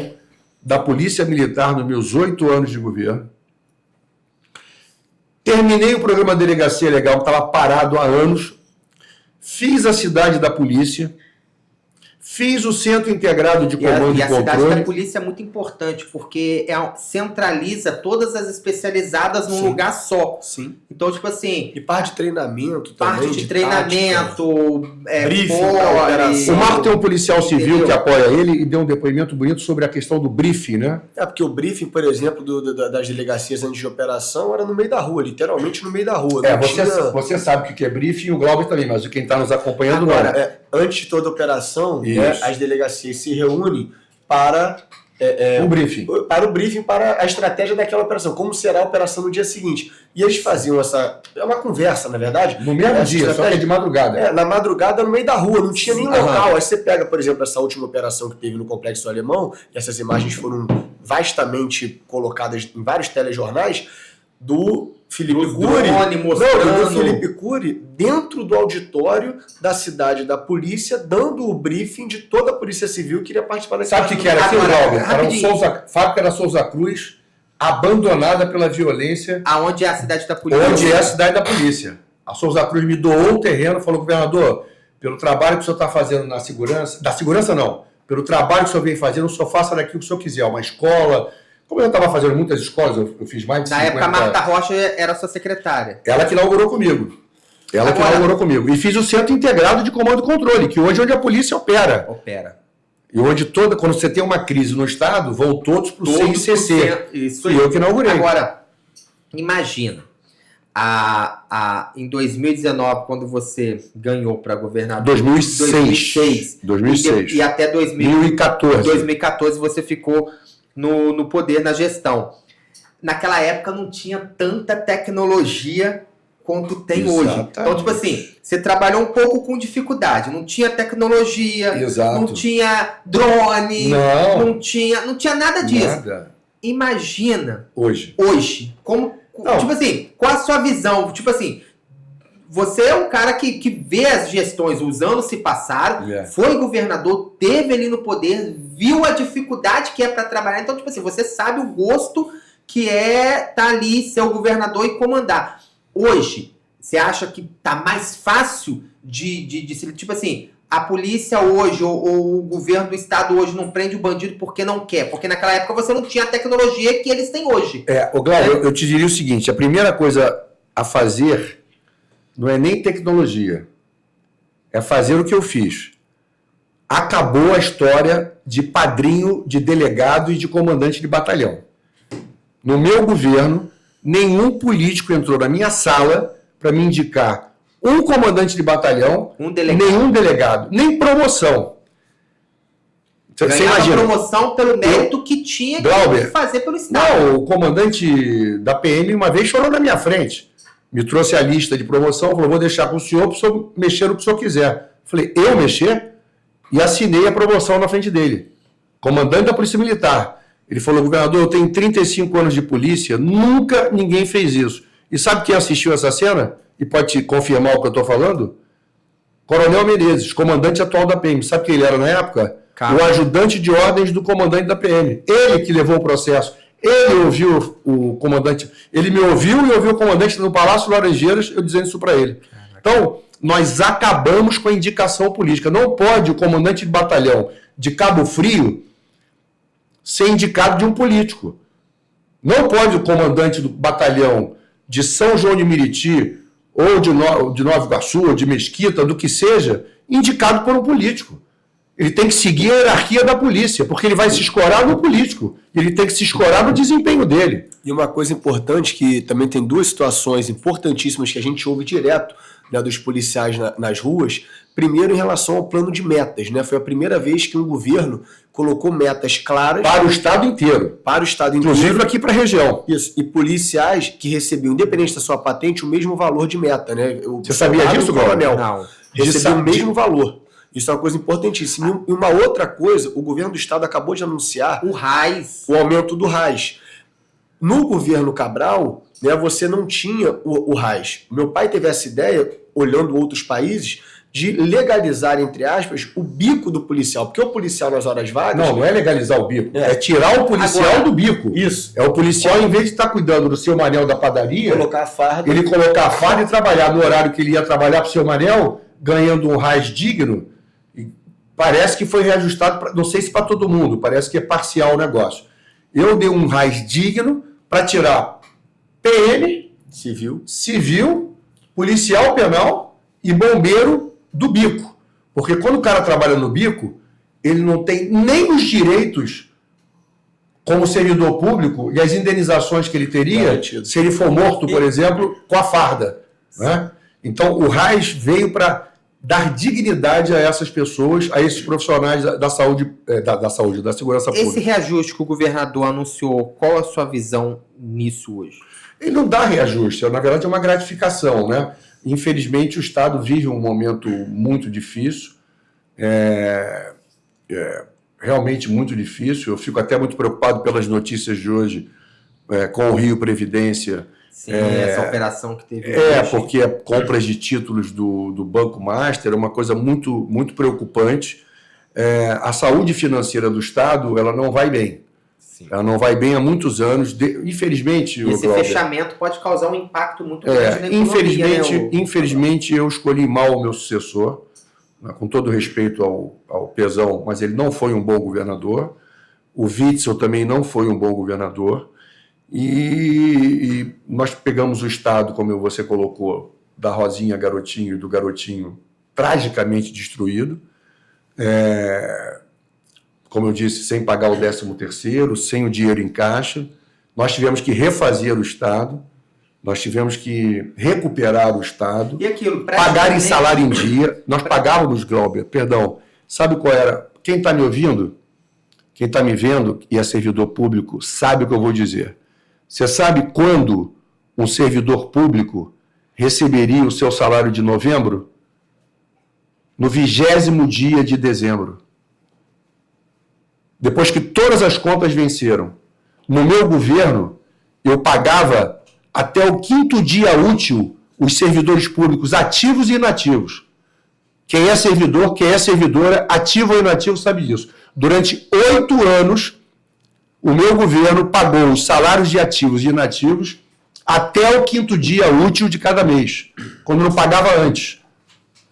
da Polícia Militar nos meus 8 anos de governo. Terminei o programa Delegacia Legal, que estava parado há anos. Fiz a cidade da polícia, fiz o Centro Integrado de Comando e Controle. E a cidade da polícia é muito importante, porque centraliza todas as especializadas num lugar só. Sim. Então, tipo assim... E parte de treinamento também. Parte de treinamento, briefing, o Marco tem um policial civil que apoia ele e deu um depoimento bonito sobre a questão do briefing, né? Porque o briefing, por exemplo, das delegacias antes de operação era no meio da rua, literalmente no meio da rua. Você sabe o que é briefing e o Glauber também, mas quem está nos acompanhando agora, não. Antes de toda operação, as delegacias se reúnem para o briefing. Para o briefing, para a estratégia daquela operação, como será a operação no dia seguinte. E eles faziam é uma conversa, na verdade. No mesmo dia, só que é de madrugada. Na madrugada, no meio da rua, não tinha nem local. Aí você pega, por exemplo, essa última operação que teve no Complexo Alemão, e essas imagens foram vastamente colocadas em vários telejornais, do Felipe Cury dentro do auditório da cidade da polícia, dando o briefing de toda a Polícia Civil que iria participar dessa. Sabe o que era aquilo, Glauber? Fábrica da Souza Cruz, abandonada pela violência. Aonde é a cidade da polícia? Onde é a cidade da polícia. A Souza Cruz me doou o terreno, falou, governador, pelo trabalho que o senhor está fazendo na segurança, da segurança não, pelo trabalho que o senhor vem fazendo, o senhor faça daqui o que o senhor quiser, uma escola. Como eu estava fazendo muitas escolas, eu fiz mais de 50. Na época, a Marta Rocha era sua secretária. Ela que inaugurou comigo. E fiz o Centro Integrado de Comando e Controle, que hoje é onde a polícia opera. E onde quando você tem uma crise no Estado, vão todos para o CICC. Isso e eu que inaugurei. Agora, imagina, em 2019, quando você ganhou para governador... 2006. E até 2014. 2014 você ficou no poder, na gestão. Naquela época não tinha tanta tecnologia quanto tem hoje. Então, tipo assim, você trabalhou um pouco com dificuldade. Não tinha tecnologia, não tinha drone, não tinha nada disso. Imagina hoje. Tipo assim, qual a sua visão? Tipo assim, você é um cara que vê as gestões, os anos se passaram, foi governador, teve ali no poder, viu a dificuldade que é para trabalhar. Então, tipo assim, você sabe o gosto que é estar ali, ser o governador e comandar. Hoje, você acha que tá mais fácil de tipo assim, a polícia hoje ou o governo do estado hoje não prende o bandido porque não quer? Porque naquela época você não tinha a tecnologia que eles têm hoje. Glauber, eu te diria o seguinte, a primeira coisa a fazer não é nem tecnologia, é fazer o que eu fiz. acabou a história de padrinho de delegado e de comandante de batalhão. No meu governo, nenhum político entrou na minha sala para me indicar um comandante de batalhão, nenhum delegado, nem promoção. Você imagina? Promoção pelo mérito que tinha que fazer pelo Estado. Não, o comandante da PM uma vez chorou na minha frente. Me trouxe a lista de promoção, falou, vou deixar com o senhor para o senhor mexer no que o senhor quiser. Falei, eu mexer? E assinei a promoção na frente dele. Comandante da Polícia Militar. Ele falou, governador, eu tenho 35 anos de polícia, nunca ninguém fez isso. E sabe quem assistiu essa cena? E pode te confirmar o que eu estou falando? Coronel Menezes, comandante atual da PM. Sabe quem ele era na época? O ajudante de ordens do comandante da PM. Ele que levou o processo. Ele ouviu o comandante. Ele me ouviu e ouviu o comandante no Palácio Laranjeiras, eu dizendo isso para ele. Então, nós acabamos com a indicação política. Não pode o comandante de batalhão de Cabo Frio ser indicado de um político. Não pode o comandante do batalhão de São João de Meriti, ou de Nova Iguaçu, ou de Mesquita, do que seja, indicado por um político. Ele tem que seguir a hierarquia da polícia, porque ele vai se escorar no político. Ele tem que se escorar no desempenho dele. E uma coisa importante, que também tem duas situações importantíssimas que a gente ouve direto, né, dos policiais nas ruas. Primeiro, em relação ao plano de metas, né? Foi a primeira vez que um governo colocou metas claras... Para o Estado inteiro. Para o Estado inteiro. Inclusive aqui para a região. Isso. E policiais que recebiam, independente da sua patente, o mesmo valor de meta, né? Você sabia disso, coronel? Não. Recebeu o mesmo valor. Isso é uma coisa importantíssima. E uma outra coisa, o governo do Estado acabou de anunciar... O RAIS. O aumento do RAIS. No governo Cabral, né, você não tinha o RAIS. Meu pai teve essa ideia, olhando outros países, de legalizar, entre aspas, o bico do policial. Porque o policial nas horas vagas... Não é legalizar o bico. É tirar o policial do bico. Isso. É o policial, em vez de estar cuidando do seu Manel da padaria... Colocar a farda. Ele colocar a farda e trabalhar no horário que ele ia trabalhar para o seu Manel, ganhando um RAIS digno. Parece que foi reajustado, não sei se para todo mundo, parece que é parcial o negócio. Eu dei um RAIS digno para tirar PM, civil, policial penal e bombeiro do bico. Porque quando o cara trabalha no bico, ele não tem nem os direitos como servidor público e as indenizações que ele teria se ele for morto, por exemplo, com a farda. Né? Então, o RAIS veio para dar dignidade a essas pessoas, a esses profissionais da saúde, da segurança pública. Esse reajuste que o governador anunciou, qual a sua visão nisso hoje? Ele não dá reajuste, na verdade é uma gratificação, né? Infelizmente o Estado vive um momento muito difícil, realmente muito difícil. Eu fico até muito preocupado pelas notícias de hoje com o Rio Previdência. Sim, essa operação que teve. Porque a compras de títulos do Banco Master é uma coisa muito, muito preocupante. A saúde financeira do Estado, ela não vai bem. Sim. Ela não vai bem há muitos anos. Infelizmente... Esse fechamento pode causar um impacto muito grande na economia. Infelizmente, eu escolhi mal o meu sucessor, com todo respeito ao Pezão, mas ele não foi um bom governador. O Witzel também não foi um bom governador. E nós pegamos o Estado, como você colocou, da Rosinha Garotinho e do Garotinho tragicamente destruído, como eu disse, sem pagar o 13º, sem o dinheiro em caixa. Nós tivemos que refazer o Estado, nós tivemos que recuperar o Estado, e aquilo, pagar em salário em dia. Nós pagávamos, Glauber, sabe qual era? Quem está me ouvindo, quem está me vendo e é servidor público, sabe o que eu vou dizer. Você sabe quando um servidor público receberia o seu salário de novembro? No 20º dia de dezembro. Depois que todas as contas venceram. No meu governo, eu pagava até o 5º dia útil os servidores públicos ativos e inativos. Quem é servidor, quem é servidora, ativo ou inativo, sabe disso. Durante 8 anos... o meu governo pagou os salários de ativos e inativos até o 5º dia útil de cada mês, quando não pagava antes.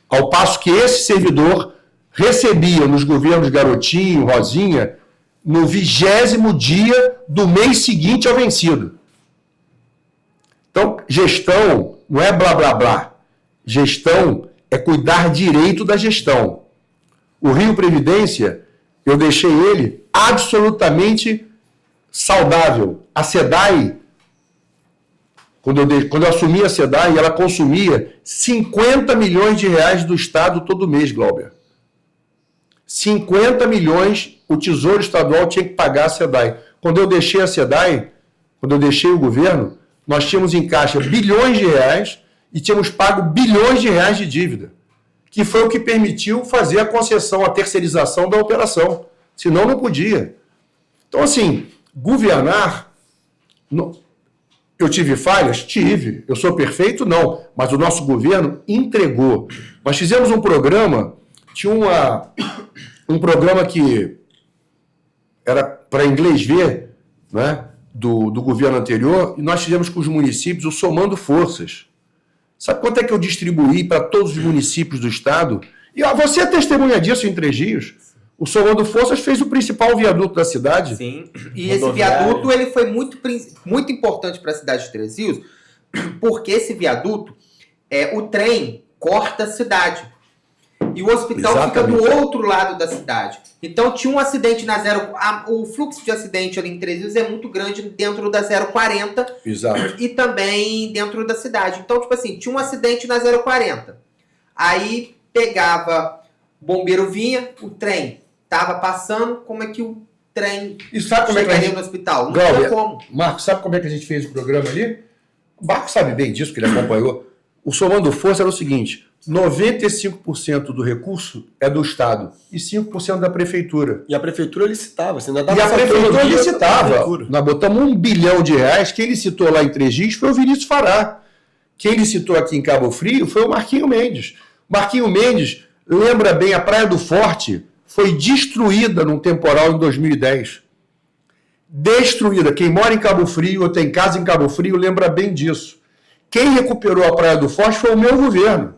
Ao passo que esse servidor recebia nos governos Garotinho, Rosinha, no 20º dia do mês seguinte ao vencido. Então, gestão não é blá, blá, blá. Gestão é cuidar direito da gestão. O Rio Previdência, eu deixei ele absolutamente saudável. A SEDAI, quando eu assumi a SEDAI, ela consumia 50 milhões de reais do Estado todo mês, Glauber. 50 milhões o Tesouro Estadual tinha que pagar a SEDAI. Quando eu deixei a SEDAI, quando eu deixei o governo, nós tínhamos em caixa bilhões de reais e tínhamos pago bilhões de reais de dívida, que foi o que permitiu fazer a concessão, a terceirização da operação. Senão não podia. Então, assim, governar... Eu tive falhas? Tive. Eu sou perfeito? Não. Mas o nosso governo entregou. Nós fizemos um programa, tinha um programa que era para inglês ver, né, do governo anterior, e nós fizemos com os municípios o Somando Forças. Sabe quanto é que eu distribuí para todos os municípios do estado? E você é testemunha disso em Três Rios. O Somando Forças fez o principal viaduto da cidade. Sim, e esse viaduto ele foi muito importante para a cidade de Três Rios, porque esse viaduto, o trem corta a cidade. E o hospital Exatamente. Fica do outro lado da cidade. Então tinha um acidente na o fluxo de acidente ali em Três Rios é muito grande dentro da 040. Exato. E também dentro da cidade. Então, tipo assim, tinha um acidente na 040. Aí pegava, o bombeiro vinha, o trem estava passando, como é que o trem chegaria no hospital? Não tinha como. Marcos, sabe como é que a gente fez o programa ali? O Marcos sabe bem disso, que ele acompanhou. O Somando Força era o seguinte: 95% do recurso é do Estado e 5% da Prefeitura. E a Prefeitura licitava. Você ainda e a Prefeitura licitava. Nós botamos R$1 bilhão. Quem licitou lá em Três Rios foi o Vinícius Fará. Quem licitou aqui em Cabo Frio foi o Marquinho Mendes. Marquinho Mendes, lembra bem, a Praia do Forte foi destruída num temporal em 2010. Destruída. Quem mora em Cabo Frio ou tem casa em Cabo Frio lembra bem disso. Quem recuperou a Praia do Forte foi o meu governo.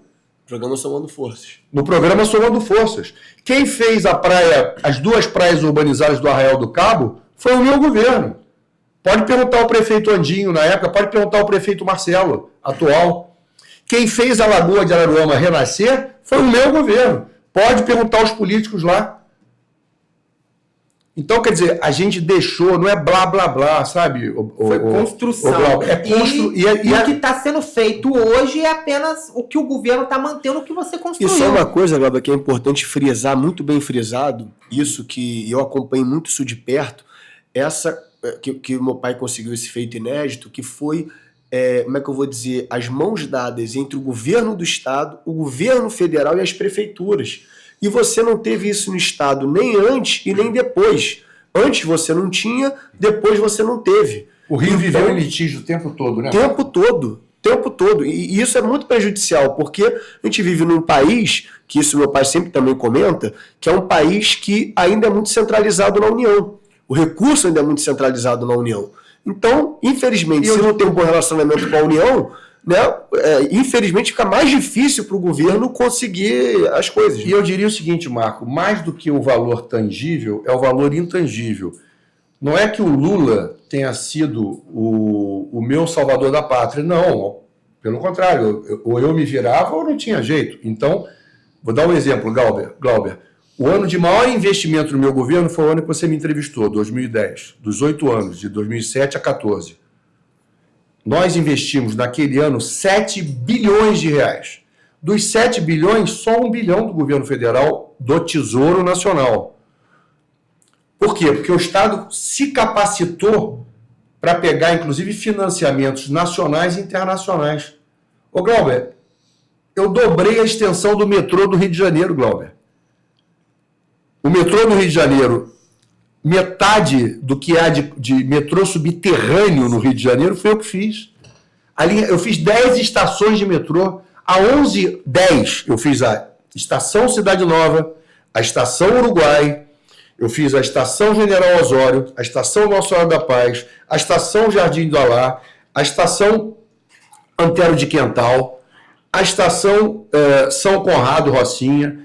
Programa Somando Forças. No programa Somando Forças. Quem fez as 2 praias urbanizadas do Arraial do Cabo foi o meu governo. Pode perguntar ao prefeito Andinho na época, pode perguntar ao prefeito Marcelo, atual. Quem fez a Lagoa de Araruama renascer foi o meu governo. Pode perguntar aos políticos lá. Então, quer dizer, a gente deixou, não é blá, blá, blá, sabe? Foi construção. E o que está sendo feito hoje é apenas o que o governo está mantendo, o que você construiu. Isso é uma coisa, Glauber, que é importante frisar, muito bem frisado, isso que eu acompanho muito isso de perto, que o meu pai conseguiu esse feito inédito, que foi, como é que eu vou dizer, as mãos dadas entre o governo do Estado, o governo federal e as prefeituras. E você não teve isso no Estado nem antes e nem depois. Antes você não tinha, depois você não teve. O Rio viveu em litígio o tempo todo, né? Tempo todo. E isso é muito prejudicial, porque a gente vive num país, que isso meu pai sempre também comenta, que é um país que ainda é muito centralizado na União. O recurso ainda é muito centralizado na União. Então, infelizmente, se não tem um bom relacionamento com a União, né, infelizmente fica mais difícil para o governo conseguir as coisas. E eu diria o seguinte, Marco, mais do que o valor tangível, é o valor intangível. Não é que o Lula tenha sido o meu salvador da pátria, não. Pelo contrário, ou eu me virava ou não tinha jeito. Então, vou dar um exemplo, Glauber. O ano de maior investimento no meu governo foi o ano que você me entrevistou, 2010, dos 8 anos, de 2007 a 2014. Nós investimos naquele ano 7 bilhões de reais. Dos 7 bilhões, só 1 bilhão do governo federal do Tesouro Nacional. Por quê? Porque o Estado se capacitou para pegar, inclusive, financiamentos nacionais e internacionais. Ô, Glauber, eu dobrei a extensão do metrô do Rio de Janeiro, Glauber. O metrô do Rio de Janeiro, metade do que há de metrô subterrâneo no Rio de Janeiro foi eu que fiz. Ali, eu fiz 10 estações de metrô. A 10 eu fiz a Estação Cidade Nova, a Estação Uruguai, eu fiz a Estação General Osório, a Estação Nossa Senhora da Paz, a Estação Jardim do Alá, a Estação Antero de Quental, a Estação São Conrado Rocinha,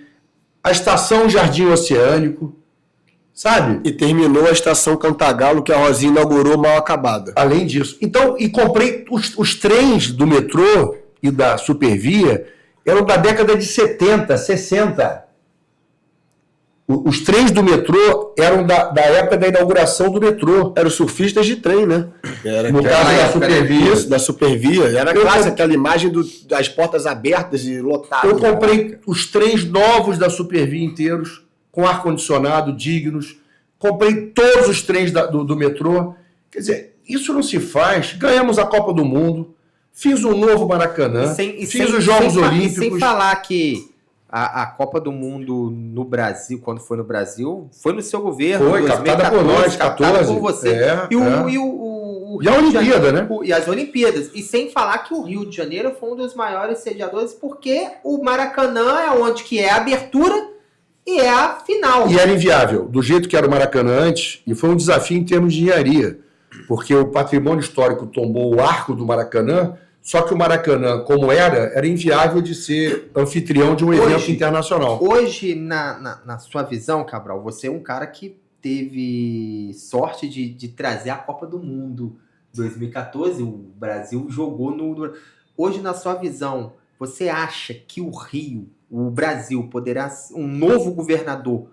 a Estação Jardim Oceânico, sabe? E terminou a Estação Cantagalo, que a Rosinha inaugurou mal acabada. Além disso. Então, e comprei os trens do metrô e da Supervia, eram da década de 70, 60. Os trens do metrô eram da época da inauguração do metrô. Eram surfistas de trem, né? Era no caso da Supervia. Da Supervia. Era quase aquela imagem das portas abertas e lotadas. Eu comprei os trens novos da Supervia inteiros, com ar-condicionado, dignos. Comprei todos os trens do metrô. Quer dizer, isso não se faz. Ganhamos a Copa do Mundo. Fiz um novo Maracanã. Fiz os Jogos Olímpicos. Sem falar que a Copa do Mundo no Brasil, quando foi no Brasil, foi no seu governo. Foi, captada por nós, 14. Por você. E a Olimpíada, né? E as Olimpíadas. E sem falar que o Rio de Janeiro foi um dos maiores sediadores, porque o Maracanã é onde que é a abertura e é a final. E era inviável, do jeito que era o Maracanã antes, e foi um desafio em termos de engenharia, porque o patrimônio histórico tombou o arco do Maracanã, só que o Maracanã, como era inviável de ser anfitrião de um evento internacional. Hoje, na sua visão, Cabral, você é um cara que teve sorte de trazer a Copa do Mundo 2014, o Brasil jogou no... Hoje, na sua visão, você acha que o Rio, o Brasil, poderá, um novo governador,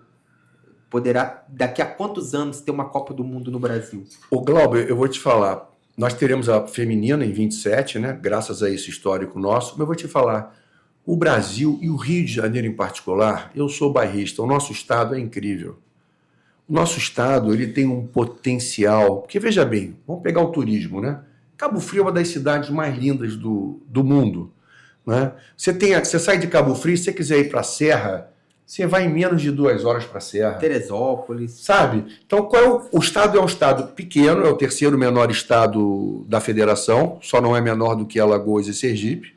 poderá, daqui a quantos anos, ter uma Copa do Mundo no Brasil? Ô, Glauber, eu vou te falar, nós teremos a feminina em 27, né? Graças a esse histórico nosso, mas eu vou te falar, o Brasil e o Rio de Janeiro em particular, eu sou bairrista, o nosso estado é incrível. O nosso estado, ele tem um potencial, porque veja bem, vamos pegar o turismo, né? Cabo Frio é uma das cidades mais lindas do mundo, né? Você sai de Cabo Frio, se você quiser ir para a Serra, você vai em menos de 2 horas para a Serra. Teresópolis. Sabe? Então, o estado é um estado pequeno, é o 3º menor estado da federação, só não é menor do que Alagoas e Sergipe.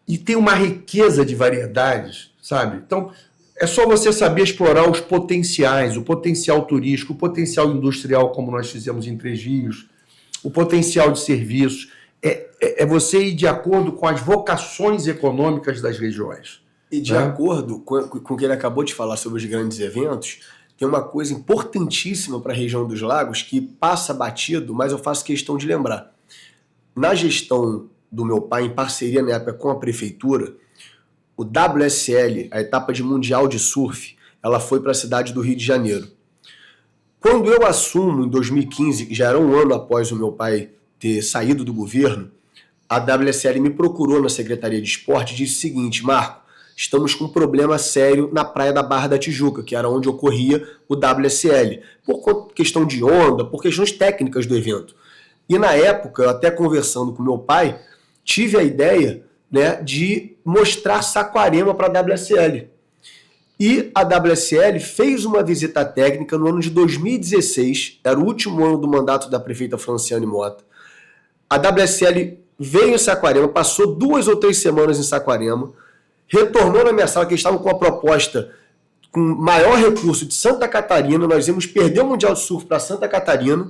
E tem uma riqueza de variedades, sabe? Então, é só você saber explorar os potenciais, o potencial turístico, o potencial industrial, como nós fizemos em Três Rios, o potencial de serviços. É você ir de acordo com as vocações econômicas das regiões. E de acordo com o que ele acabou de falar sobre os grandes eventos, tem uma coisa importantíssima para a região dos lagos que passa batido, mas eu faço questão de lembrar. Na gestão do meu pai, em parceria na época com a prefeitura, o WSL, a etapa de Mundial de Surf, ela foi para a cidade do Rio de Janeiro. Quando eu assumo, em 2015, que já era um ano após o meu pai ter saído do governo, a WSL me procurou na Secretaria de Esporte e disse o seguinte: Marco, estamos com um problema sério na praia da Barra da Tijuca, que era onde ocorria o WSL, por questão de onda, por questões técnicas do evento. E na época, eu até conversando com meu pai, tive a ideia, né, de mostrar Saquarema para a WSL. E a WSL fez uma visita técnica no ano de 2016, era o último ano do mandato da prefeita Franciane Mota. A WSL veio em Saquarema, passou 2 ou 3 semanas em Saquarema, retornou na minha sala, que eles estavam com a proposta com maior recurso de Santa Catarina, nós íamos perder o Mundial de Surf para Santa Catarina,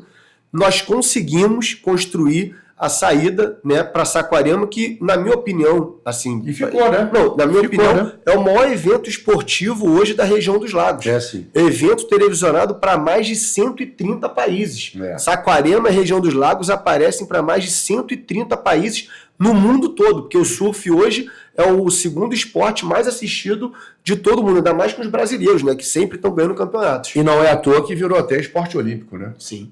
nós conseguimos construir a saída, né, para Saquarema, que, na minha opinião, assim... E ficou, né? Não, na minha opinião, né? É o maior evento esportivo hoje da região dos lagos. É, sim. Evento televisionado para mais de 130 países. É. Saquarema e região dos lagos aparecem para mais de 130 países no mundo todo, porque o surf hoje é o segundo esporte mais assistido de todo mundo, ainda mais com os brasileiros, né, que sempre estão ganhando campeonatos. E não é à toa que virou até esporte olímpico, né? Sim.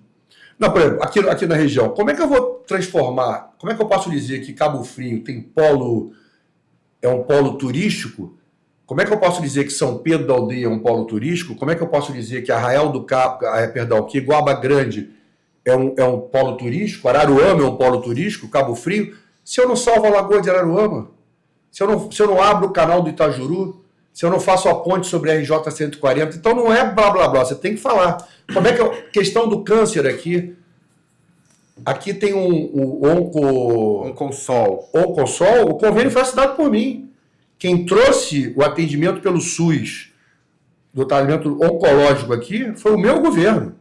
Não, por exemplo, aqui na região, como é que eu vou transformar, como é que eu posso dizer que Cabo Frio tem é um polo turístico? Como é que eu posso dizer que São Pedro da Aldeia é um polo turístico? Como é que eu posso dizer que Arraial do Cabo, que Guaba Grande é um polo turístico, Araruama é um polo turístico, Cabo Frio, se eu não salvo a Lagoa de Araruama? Se eu não abro o canal do Itajuru? Se eu não faço a ponte sobre a RJ 140? Então não é blá blá blá, você tem que falar. Como é que é a questão do câncer aqui? Aqui tem um Oncosol. O convênio foi assinado por mim. Quem trouxe o atendimento pelo SUS, do tratamento oncológico aqui, foi o meu governo.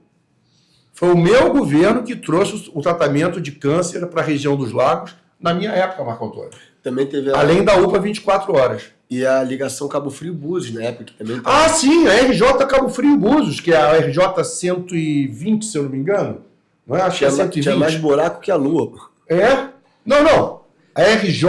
Foi o meu governo que trouxe o tratamento de câncer para a região dos lagos na minha época, Marco Antônio. Também teve além da UPA 24 horas. E a ligação Cabo Frio-Búzios, na época, que também... Ah, sim, a RJ Cabo Frio-Búzios, que é a RJ 120, se eu não me engano. Não é? Acho que é 120. Tinha mais buraco que a Lua. É? Não. A RJ...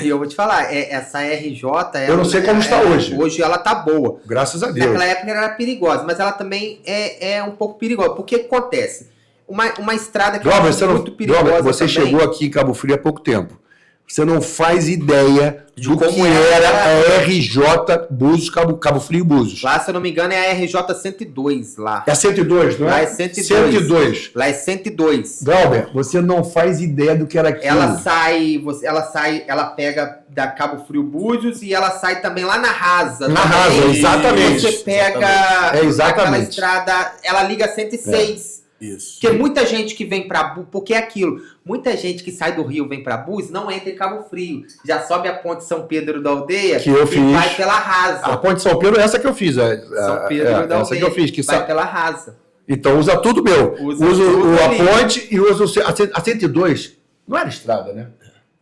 E eu vou te falar, essa RJ... Eu não sei como está hoje. Hoje ela tá boa. Graças a Deus. Naquela época ela era perigosa, mas ela também é um pouco perigosa. Porque o que acontece? Uma estrada que é muito perigosa você também, chegou aqui em Cabo Frio há pouco tempo. Você não faz ideia de como que era a RJ Búzios, Cabo Frio Búzios. Lá, se eu não me engano, é a RJ 102 lá. É 102, não é? Lá é 102. 102. Lá é 102. Glauber, você não faz ideia do que era aquilo. Ela pega da Cabo Frio Búzios e ela sai também lá na Rasa. Na Rasa, exatamente. Você pega aquela exatamente. estrada, ela liga 106. Isso. Porque muita gente que vem pra Búzios, porque é aquilo, muita gente que sai do Rio vem pra Búzios não entra em Cabo Frio. Já sobe a ponte São Pedro da Aldeia que eu fiz. Vai pela Rasa. A ponte São Pedro é essa que eu fiz. São Pedro da Aldeia. Essa que eu fiz. Que vai pela Rasa. Então usa tudo meu. Usa a ponte e usa a 102. Não era estrada, né?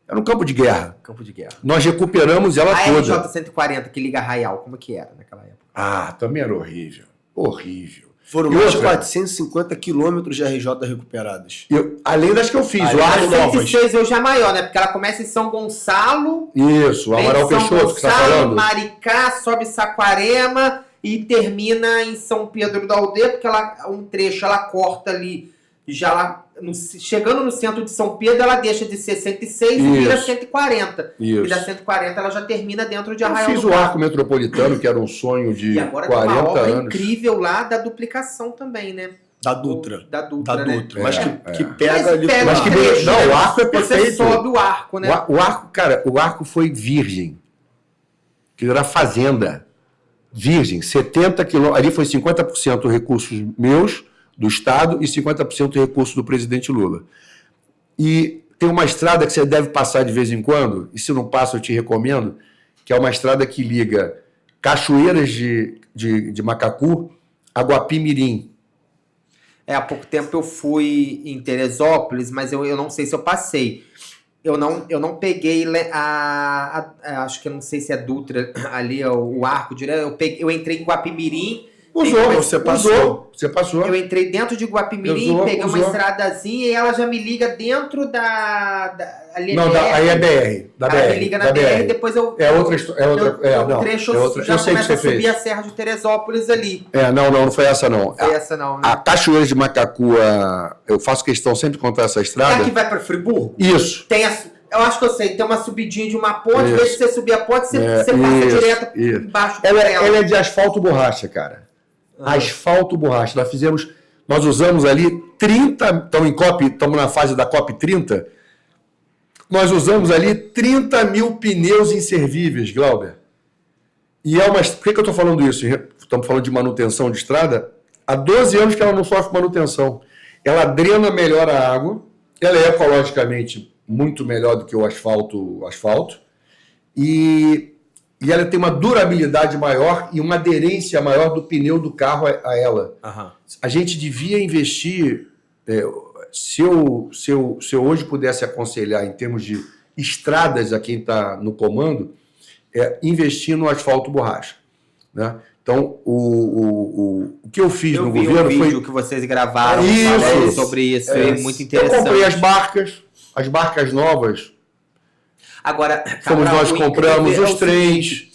Era um campo de guerra. Campo de guerra. Nós recuperamos ela toda. A RJ 140 que liga Arraial, como que era naquela época? Ah, também era horrível. Horrível. Foram mais de 450 quilômetros de RJ recuperadas. Além das que eu fiz. A 106 hoje é maior, né? Porque ela começa em São Gonçalo. Isso, o Amaral Peixoto que você está falando. Maricá, sobe Saquarema e termina em São Pedro da Aldeia, porque um trecho ela corta ali, chegando no centro de São Pedro, ela deixa de ser 106 e vira 140. Isso. E da 140 ela já termina dentro de Arraial. Eu fiz o arco metropolitano, que era um sonho de 40 anos. E agora tem uma obra incrível lá da duplicação também, né? Da Dutra. Da Dutra, né? Mas que pega ali... Não, o arco é perfeito. Você sobe o arco, né? O arco, cara, o arco foi virgem. Que era fazenda. Virgem. 70 quilômetros. Ali foi 50% recursos meus, do Estado, e 50% recurso do presidente Lula. E tem uma estrada que você deve passar de vez em quando, e se não passa eu te recomendo, que é uma estrada que liga Cachoeiras de Macacu a Guapimirim. Há pouco tempo eu fui em Teresópolis, mas eu não sei se eu passei. Eu não peguei acho que eu não sei se é Dutra ali, o arco direto. Eu entrei em Guapimirim. Você passou. Eu entrei dentro de Guapimirim, peguei uma estradazinha e ela já me liga dentro ali aí é BR. Da BR. Ela me liga na BR, depois eu... trecho eu já começo a subir a Serra de Teresópolis ali. Não foi essa não. Foi essa não, né? A Cachoeira de Macacu, eu faço questão sempre de contar essa estrada. É a que vai para Friburgo? Isso. Eu acho que eu sei, tem uma subidinha de uma ponte, desde que você subir a ponte, você passa direto embaixo dela. Ela é de asfalto borracha, cara. Asfalto borracha. Nós usamos ali 30, estamos na fase da COP 30, nós usamos ali 30 mil pneus inservíveis, Glauber. E por que eu estou falando isso? Estamos falando de manutenção de estrada. Há 12 anos que ela não sofre manutenção. Ela drena melhor a água, ela é ecologicamente muito melhor do que o asfalto, e ela tem uma durabilidade maior e uma aderência maior do pneu do carro a ela. Uhum. A gente devia investir, se eu hoje pudesse aconselhar em termos de estradas a quem está no comando, investir no asfalto borracha. Né? Então, o que eu fiz no governo foi... Eu vi um vídeo que vocês gravaram sobre isso, muito interessante. Eu comprei as barcas novas. Agora, como nós compramos os trens.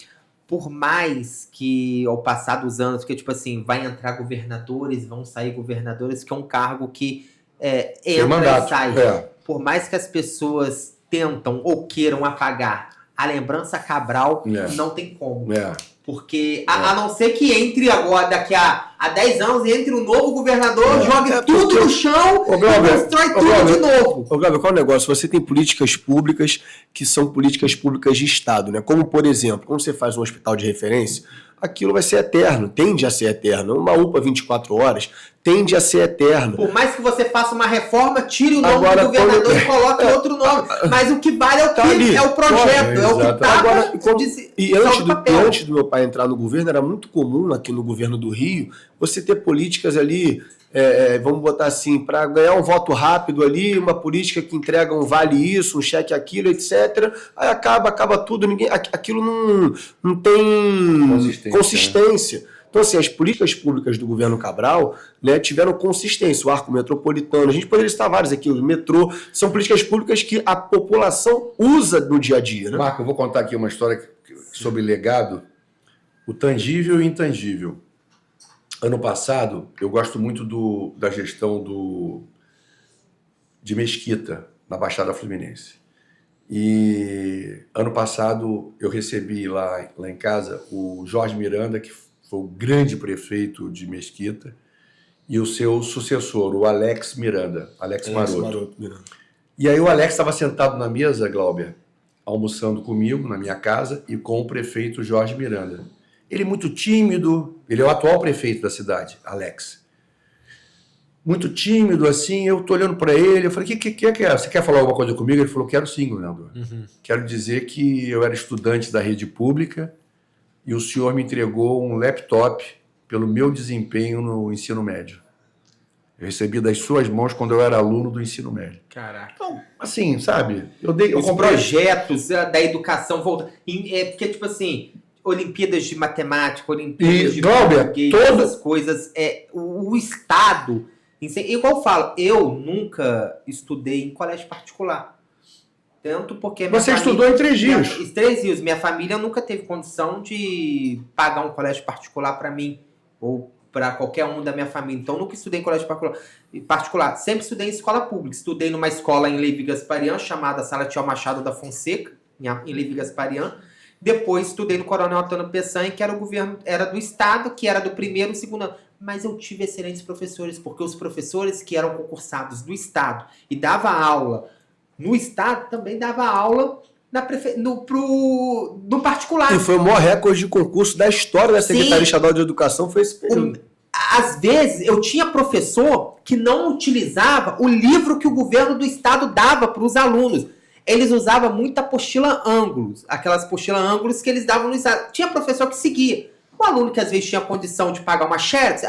Por mais que ao passar dos anos, que tipo assim, vai entrar governadores, vão sair governadores, que é um cargo que entra e sai. Por mais que as pessoas tentam ou queiram apagar a lembrança Cabral, não tem como. Porque, a não ser que entre agora, daqui a 10 anos, entre um novo governador, jogue tudo no chão e constrói tudo de novo. Glauber, qual é o negócio? Você tem políticas públicas que são políticas públicas de Estado, né? Como, por exemplo, quando você faz um hospital de referência, aquilo vai ser eterno, tende a ser eterno. Uma UPA 24 horas tende a ser eterno. Por mais que você faça uma reforma, tire o nome do governador e coloque outro nome. Mas o que vale é o projeto, é o que está antes do meu pai entrar no governo, era muito comum aqui no governo do Rio, você ter políticas ali, vamos botar assim, para ganhar um voto rápido ali, uma política que entrega um vale isso, um cheque aquilo, etc. Aí acaba tudo, aquilo não tem consistência. Então, assim, as políticas públicas do governo Cabral, né, tiveram consistência. O arco metropolitano, a gente poderia citar vários aqui, o metrô, são políticas públicas que a população usa no dia a dia. Né? Marco, eu vou contar aqui uma história sobre legado, o tangível e o intangível. Ano passado, eu gosto muito da gestão de Mesquita, na Baixada Fluminense. E ano passado eu recebi lá em casa o Jorge Miranda, que foi o grande prefeito de Mesquita, e o seu sucessor, o Alex Miranda, Alex Maroto. E aí o Alex estava sentado na mesa, Glauber, almoçando comigo na minha casa e com o prefeito Jorge Miranda. Ele muito tímido, ele é o atual prefeito da cidade, Alex. Muito tímido, assim, eu tô olhando para ele, eu falei, o que é? Você quer falar alguma coisa comigo? Ele falou, quero sim, governador. Quero dizer que eu era estudante da rede pública e o senhor me entregou um laptop pelo meu desempenho no ensino médio. Eu recebi das suas mãos quando eu era aluno do ensino médio. Caraca. Então, assim, sabe? Os projetos da educação voltam. Porque, tipo assim, Olimpíadas de Matemática, Olimpíadas de Português, todas as coisas. O Estado... Igual eu falo, eu nunca estudei em colégio particular. Tanto porque... Você estudou em Três Rios. Três Rios. Minha família nunca teve condição de pagar um colégio particular para mim. Ou para qualquer um da minha família. Então, nunca estudei em colégio particular. Sempre estudei em escola pública. Estudei numa escola em Levi Gasparian, chamada Salatiel Machado da Fonseca, em Levi Gasparian. Depois, estudei no Coronel Antônio Peçanha, que era o governo, era do Estado, que era do primeiro e segundo ano. Mas eu tive excelentes professores, porque os professores que eram concursados do Estado e dava aula no Estado, também dava aula no particular. E foi o maior recorde de concurso da história da Secretaria Estadual de Educação, foi esse período. Às vezes, eu tinha professor que não utilizava o livro que o governo do Estado dava para os alunos. Eles usavam muito a apostila Ângulos, aquelas apostilas Ângulos que eles davam no Estado. Tinha professor que seguia. O aluno que às vezes tinha condição de pagar uma xerox,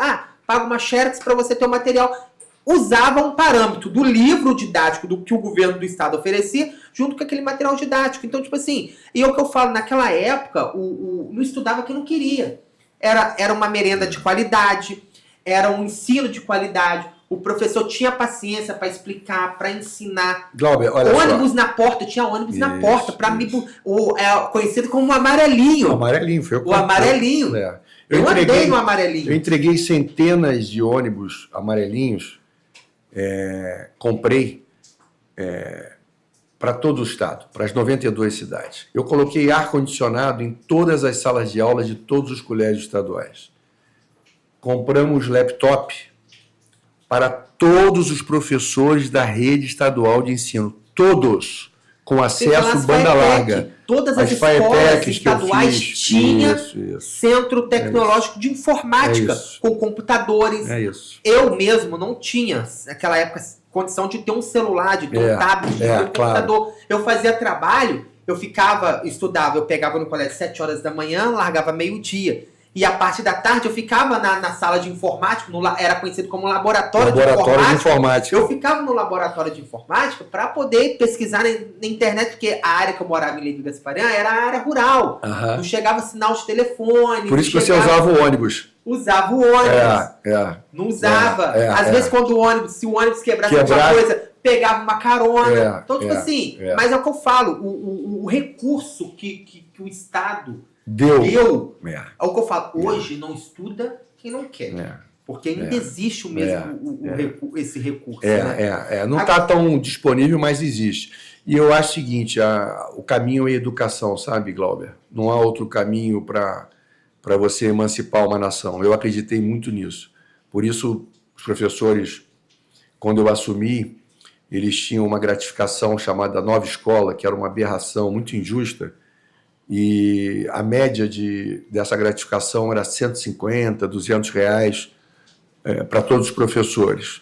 paga uma xerox para você ter o material. Usava um parâmetro do livro didático do que o governo do Estado oferecia, junto com aquele material didático. Então, tipo assim, e é o que eu falo, naquela época, não estudava quem não queria. Era uma merenda de qualidade, era um ensino de qualidade. O professor tinha paciência para explicar, para ensinar. Glauber, olha ônibus só. na porta, tinha ônibus na porta, para mim, conhecido como o amarelinho. O amarelinho, foi o amarelinho. Eu andei no amarelinho. Eu entreguei centenas de ônibus amarelinhos, comprei para todo o estado, para as 92 cidades. Eu coloquei ar-condicionado em todas as salas de aula de todos os colégios estaduais. Compramos laptop para todos os professores da rede estadual de ensino, todos, com acesso banda larga. Todas as escolas estaduais tinham centro tecnológico de informática, com computadores. Eu mesmo não tinha, naquela época, condição de ter um celular, de ter um tablet, de ter um computador. Eu fazia trabalho, estudava, eu pegava no colégio 7 horas da manhã, largava meio-dia. E a parte da tarde eu ficava na sala de informática, era conhecido como laboratório de informática. Eu ficava no laboratório de informática para poder pesquisar na internet, porque a área que eu morava em Levi Gasparian era a área rural. Não chegava sinal de telefone. Por isso que você usava o ônibus. Usava o ônibus. Não usava. Às vezes, se o ônibus quebrasse alguma coisa, pegava uma carona. Então, tipo assim, mas é o que eu falo, o recurso que o Estado deu. É o que eu falo. Hoje não estuda quem não quer. Porque ainda existe o mesmo esse recurso. Não está tão disponível, mas existe. E eu acho o seguinte, o caminho é a educação, sabe, Glauber? Não há outro caminho para você emancipar uma nação. Eu acreditei muito nisso. Por isso, os professores, quando eu assumi, eles tinham uma gratificação chamada Nova Escola, que era uma aberração muito injusta, e a média dessa gratificação era 150, 200 reais para todos os professores.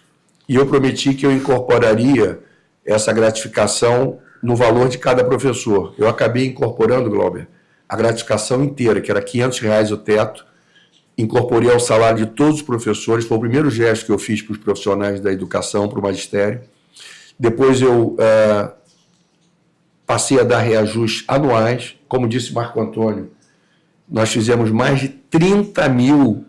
E eu prometi que eu incorporaria essa gratificação no valor de cada professor. Eu acabei incorporando, Glauber, a gratificação inteira, que era 500 reais o teto, incorporei ao salário de todos os professores. Foi o primeiro gesto que eu fiz para os profissionais da educação, para o magistério. Depois eu passei a dar reajustes anuais. Como disse Marco Antônio, nós fizemos mais de 30 mil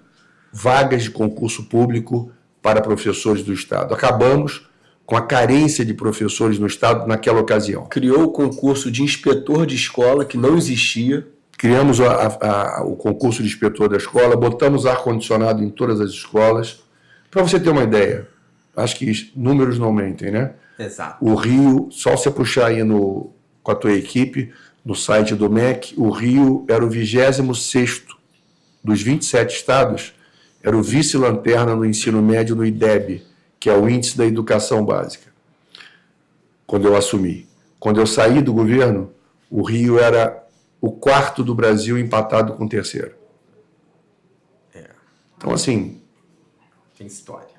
vagas de concurso público para professores do Estado. Acabamos com a carência de professores no Estado naquela ocasião. Criou o concurso de inspetor de escola, que não existia. Criamos o concurso de inspetor da escola, botamos ar-condicionado em todas as escolas. Para você ter uma ideia, acho que números não mentem, né? Exato. O Rio, só você puxar aí com a tua equipe, no site do MEC, o Rio era o 26º dos 27 estados, era o vice-lanterna no ensino médio no IDEB, que é o Índice da Educação Básica, quando eu assumi. Quando eu saí do governo, o Rio era o 4º do Brasil, empatado com o 3º. Então, assim... Tem história.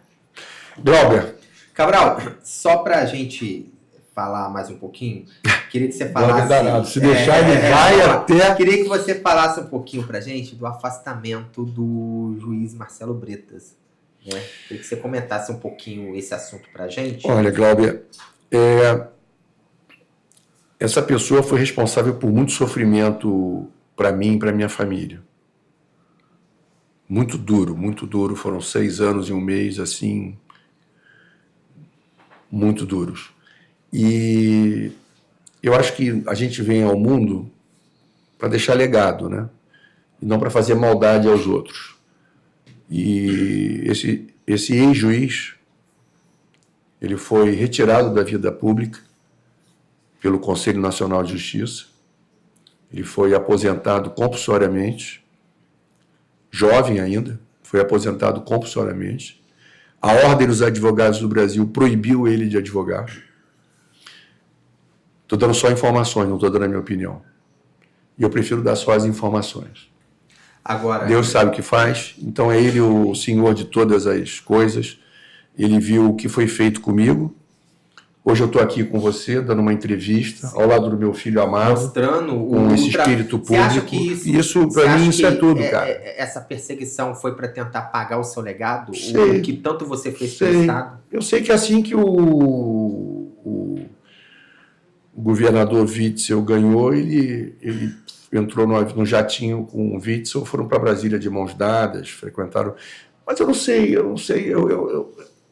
Glauber. Cabral, só para a gente falar mais um pouquinho, queria que você falasse... Se deixar, ele vai até... Queria que você falasse um pouquinho para a gente do afastamento do juiz Marcelo Bretas. Né? Queria que você comentasse um pouquinho esse assunto para a gente. Olha, Glauber, essa pessoa foi responsável por muito sofrimento para mim e para minha família. Muito duro. Foram 6 anos e 1 mês, assim, muito duros. E eu acho que a gente vem ao mundo para deixar legado, né? E não para fazer maldade aos outros. E esse ex-juiz, ele foi retirado da vida pública pelo Conselho Nacional de Justiça. Ele foi aposentado compulsoriamente, jovem ainda, foi aposentado compulsoriamente. A Ordem dos Advogados do Brasil proibiu ele de advogar. Estou dando só informações, não estou dando a minha opinião. E eu prefiro dar só as informações. Agora, Deus sabe o que faz, então é Ele o Senhor de todas as coisas. Ele viu o que foi feito comigo. Hoje eu estou aqui com você, dando uma entrevista, ao lado do meu filho amado, mostrando com esse espírito público. Você acha que isso para mim, isso é tudo, cara. Essa perseguição foi para tentar pagar o seu legado? Sei. O que tanto você fez pelo Estado? Eu sei que assim que o governador Witzel ganhou, ele entrou no jatinho com o Witzel, foram para Brasília de mãos dadas, frequentaram... Mas eu não sei.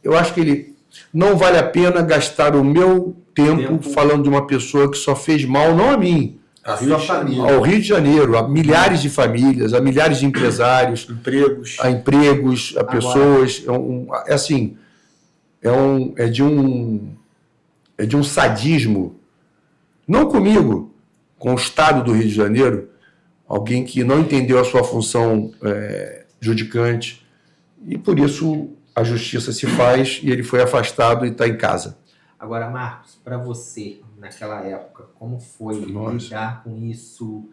Eu acho que ele... Não vale a pena gastar o meu tempo falando de uma pessoa que só fez mal, não a mim, ao Rio de Janeiro, a milhares de famílias, a milhares de empresários, a empregos, a pessoas. É de um sadismo, não comigo, com o Estado do Rio de Janeiro, alguém que não entendeu a sua função judicante, e por isso a justiça se faz e ele foi afastado e está em casa. Agora, Marcos, para você, naquela época, como foi lidar com isso,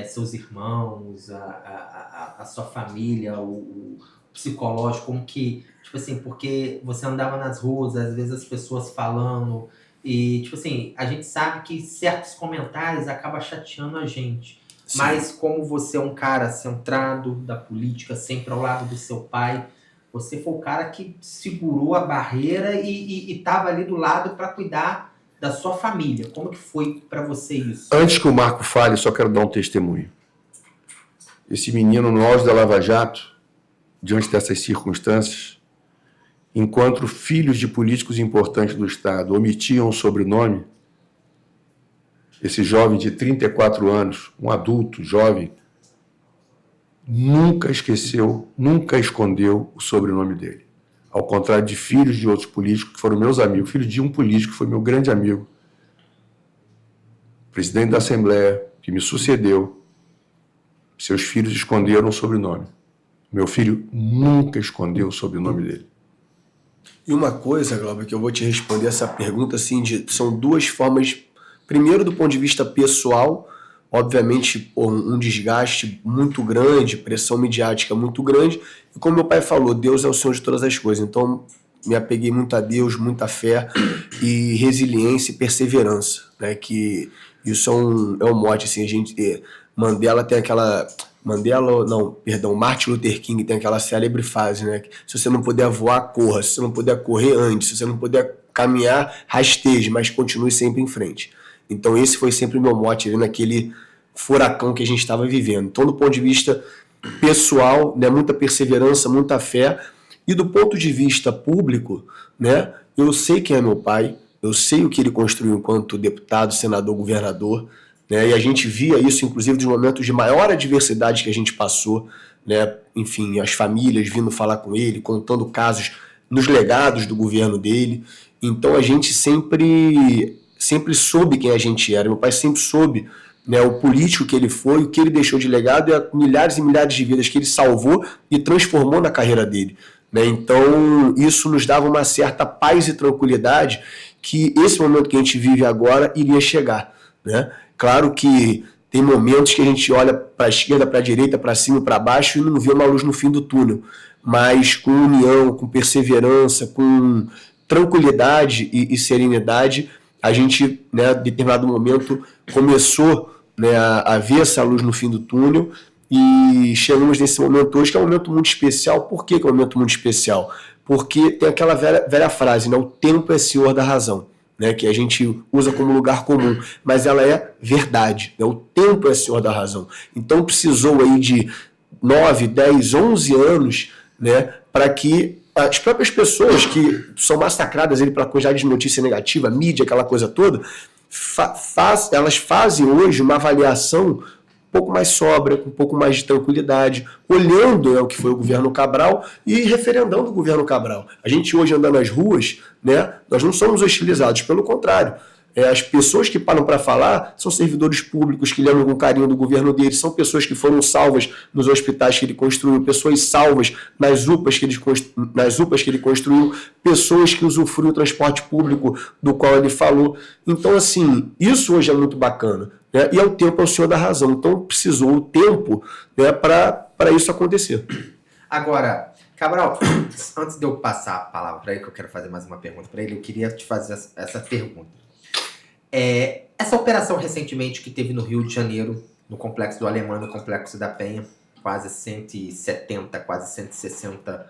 seus irmãos, a sua família, o psicológico, como que, tipo assim, porque você andava nas ruas, às vezes as pessoas falando, e, tipo assim, a gente sabe que certos comentários acabam chateando a gente. Sim. Mas como você é um cara centrado da política, sempre ao lado do seu pai, você foi o cara que segurou a barreira e estava ali do lado para cuidar da sua família. Como que foi para você isso? Antes que o Marco fale, só quero dar um testemunho. Esse menino, no auge da Lava Jato, diante dessas circunstâncias, enquanto filhos de políticos importantes do Estado omitiam o sobrenome, esse jovem de 34 anos, um adulto jovem, nunca esqueceu, nunca escondeu o sobrenome dele. Ao contrário de filhos de outros políticos que foram meus amigos. Filho de um político que foi meu grande amigo, presidente da Assembleia, que me sucedeu. Seus filhos esconderam o sobrenome. Meu filho nunca escondeu o sobrenome dele. E uma coisa, Glauber, que eu vou te responder essa pergunta, assim, são duas formas. Primeiro, do ponto de vista pessoal, obviamente, um desgaste muito grande, pressão midiática muito grande. E como meu pai falou, Deus é o Senhor de todas as coisas. Então, me apeguei muito a Deus, muita fé e resiliência e perseverança, né? Que isso é um mote, assim, a gente... Mandela tem aquela... Martin Luther King tem aquela célebre frase, né? Se você não puder voar, corra. Se você não puder correr, ande. Se você não puder caminhar, rasteje, mas continue sempre em frente. Então esse foi sempre o meu mote ali furacão que a gente estava vivendo. Então, do ponto de vista pessoal, né, muita perseverança, muita fé. E do ponto de vista público, né, eu sei quem é meu pai, eu sei o que ele construiu enquanto deputado, senador, governador, né, e a gente via isso, inclusive, nos momentos de maior adversidade que a gente passou, né, enfim, as famílias vindo falar com ele, contando casos nos legados do governo dele. Então, a gente sempre soube quem a gente era. Meu pai sempre soube, né, o político que ele foi, o que ele deixou de legado e milhares e milhares de vidas que ele salvou e transformou na carreira dele. Né? Então, isso nos dava uma certa paz e tranquilidade que esse momento que a gente vive agora iria chegar. Né? Claro que tem momentos que a gente olha para a esquerda, para a direita, para cima e para baixo e não vê uma luz no fim do túnel. Mas com união, com perseverança, com tranquilidade e serenidade, a gente, né, em determinado momento, começou, né, a ver essa luz no fim do túnel e chegamos nesse momento hoje, que é um momento muito especial. Por que é um momento muito especial? Porque tem aquela velha frase, né, o tempo é senhor da razão, né, que a gente usa como lugar comum, mas ela é verdade, né, o tempo é senhor da razão. Então precisou aí de 9, 10, 11 anos, né, para que as próprias pessoas que são massacradas pela quantidade de notícia negativa, mídia, aquela coisa toda, elas fazem hoje uma avaliação um pouco mais sóbria, com um pouco mais de tranquilidade, olhando, né, o que foi o governo Cabral e referendando o governo Cabral. A gente hoje anda nas ruas, né, nós não somos hostilizados, pelo contrário. As pessoas que param para falar são servidores públicos que lembram com carinho do governo dele, são pessoas que foram salvas nos hospitais que ele construiu, pessoas salvas nas UPAs que ele construiu, pessoas que usufruem o transporte público do qual ele falou. Então, assim, isso hoje é muito bacana. Né? E o tempo é o senhor da razão. Então, precisou o tempo, né, para isso acontecer. Agora, Cabral, antes de eu passar a palavra para ele, que eu quero fazer mais uma pergunta para ele, eu queria te fazer essa pergunta. Essa operação recentemente que teve no Rio de Janeiro, no Complexo do Alemão, no Complexo da Penha, quase 170, quase 160,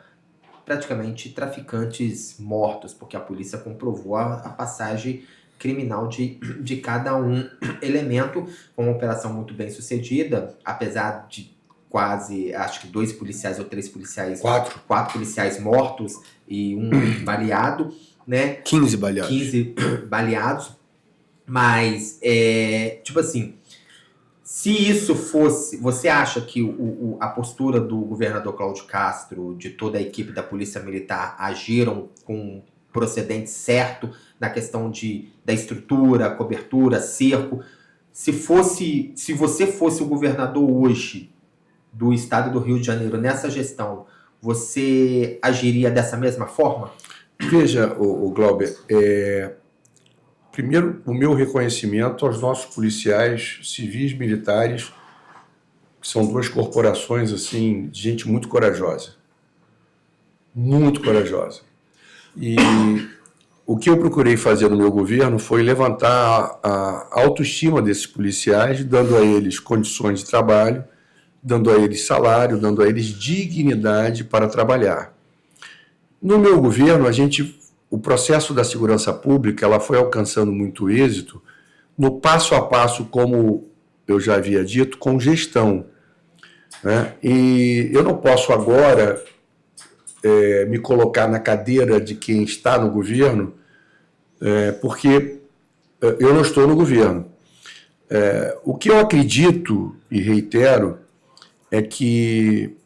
praticamente traficantes mortos, porque a polícia comprovou a passagem criminal de cada um elemento. Foi uma operação muito bem sucedida, apesar de quase, acho que 2 policiais ou 3 policiais... 4 policiais mortos e um baleado, né? 15 baleados. 15 baleados. Mas, tipo assim, se isso fosse... Você acha que a postura do governador Cláudio Castro, de toda a equipe da Polícia Militar, agiram com procedente certo na questão da estrutura, cobertura, cerco? Se você fosse o governador hoje do estado do Rio de Janeiro nessa gestão, você agiria dessa mesma forma? Veja, o Glauber, primeiro, o meu reconhecimento aos nossos policiais civis militares, que são 2 corporações assim, de gente muito corajosa. Muito corajosa. E o que eu procurei fazer no meu governo foi levantar a autoestima desses policiais, dando a eles condições de trabalho, dando a eles salário, dando a eles dignidade para trabalhar. No meu governo, o processo da segurança pública ela foi alcançando muito êxito no passo a passo, como eu já havia dito, com gestão. Né? E eu não posso agora me colocar na cadeira de quem está no governo, porque eu não estou no governo. O que eu acredito e reitero é que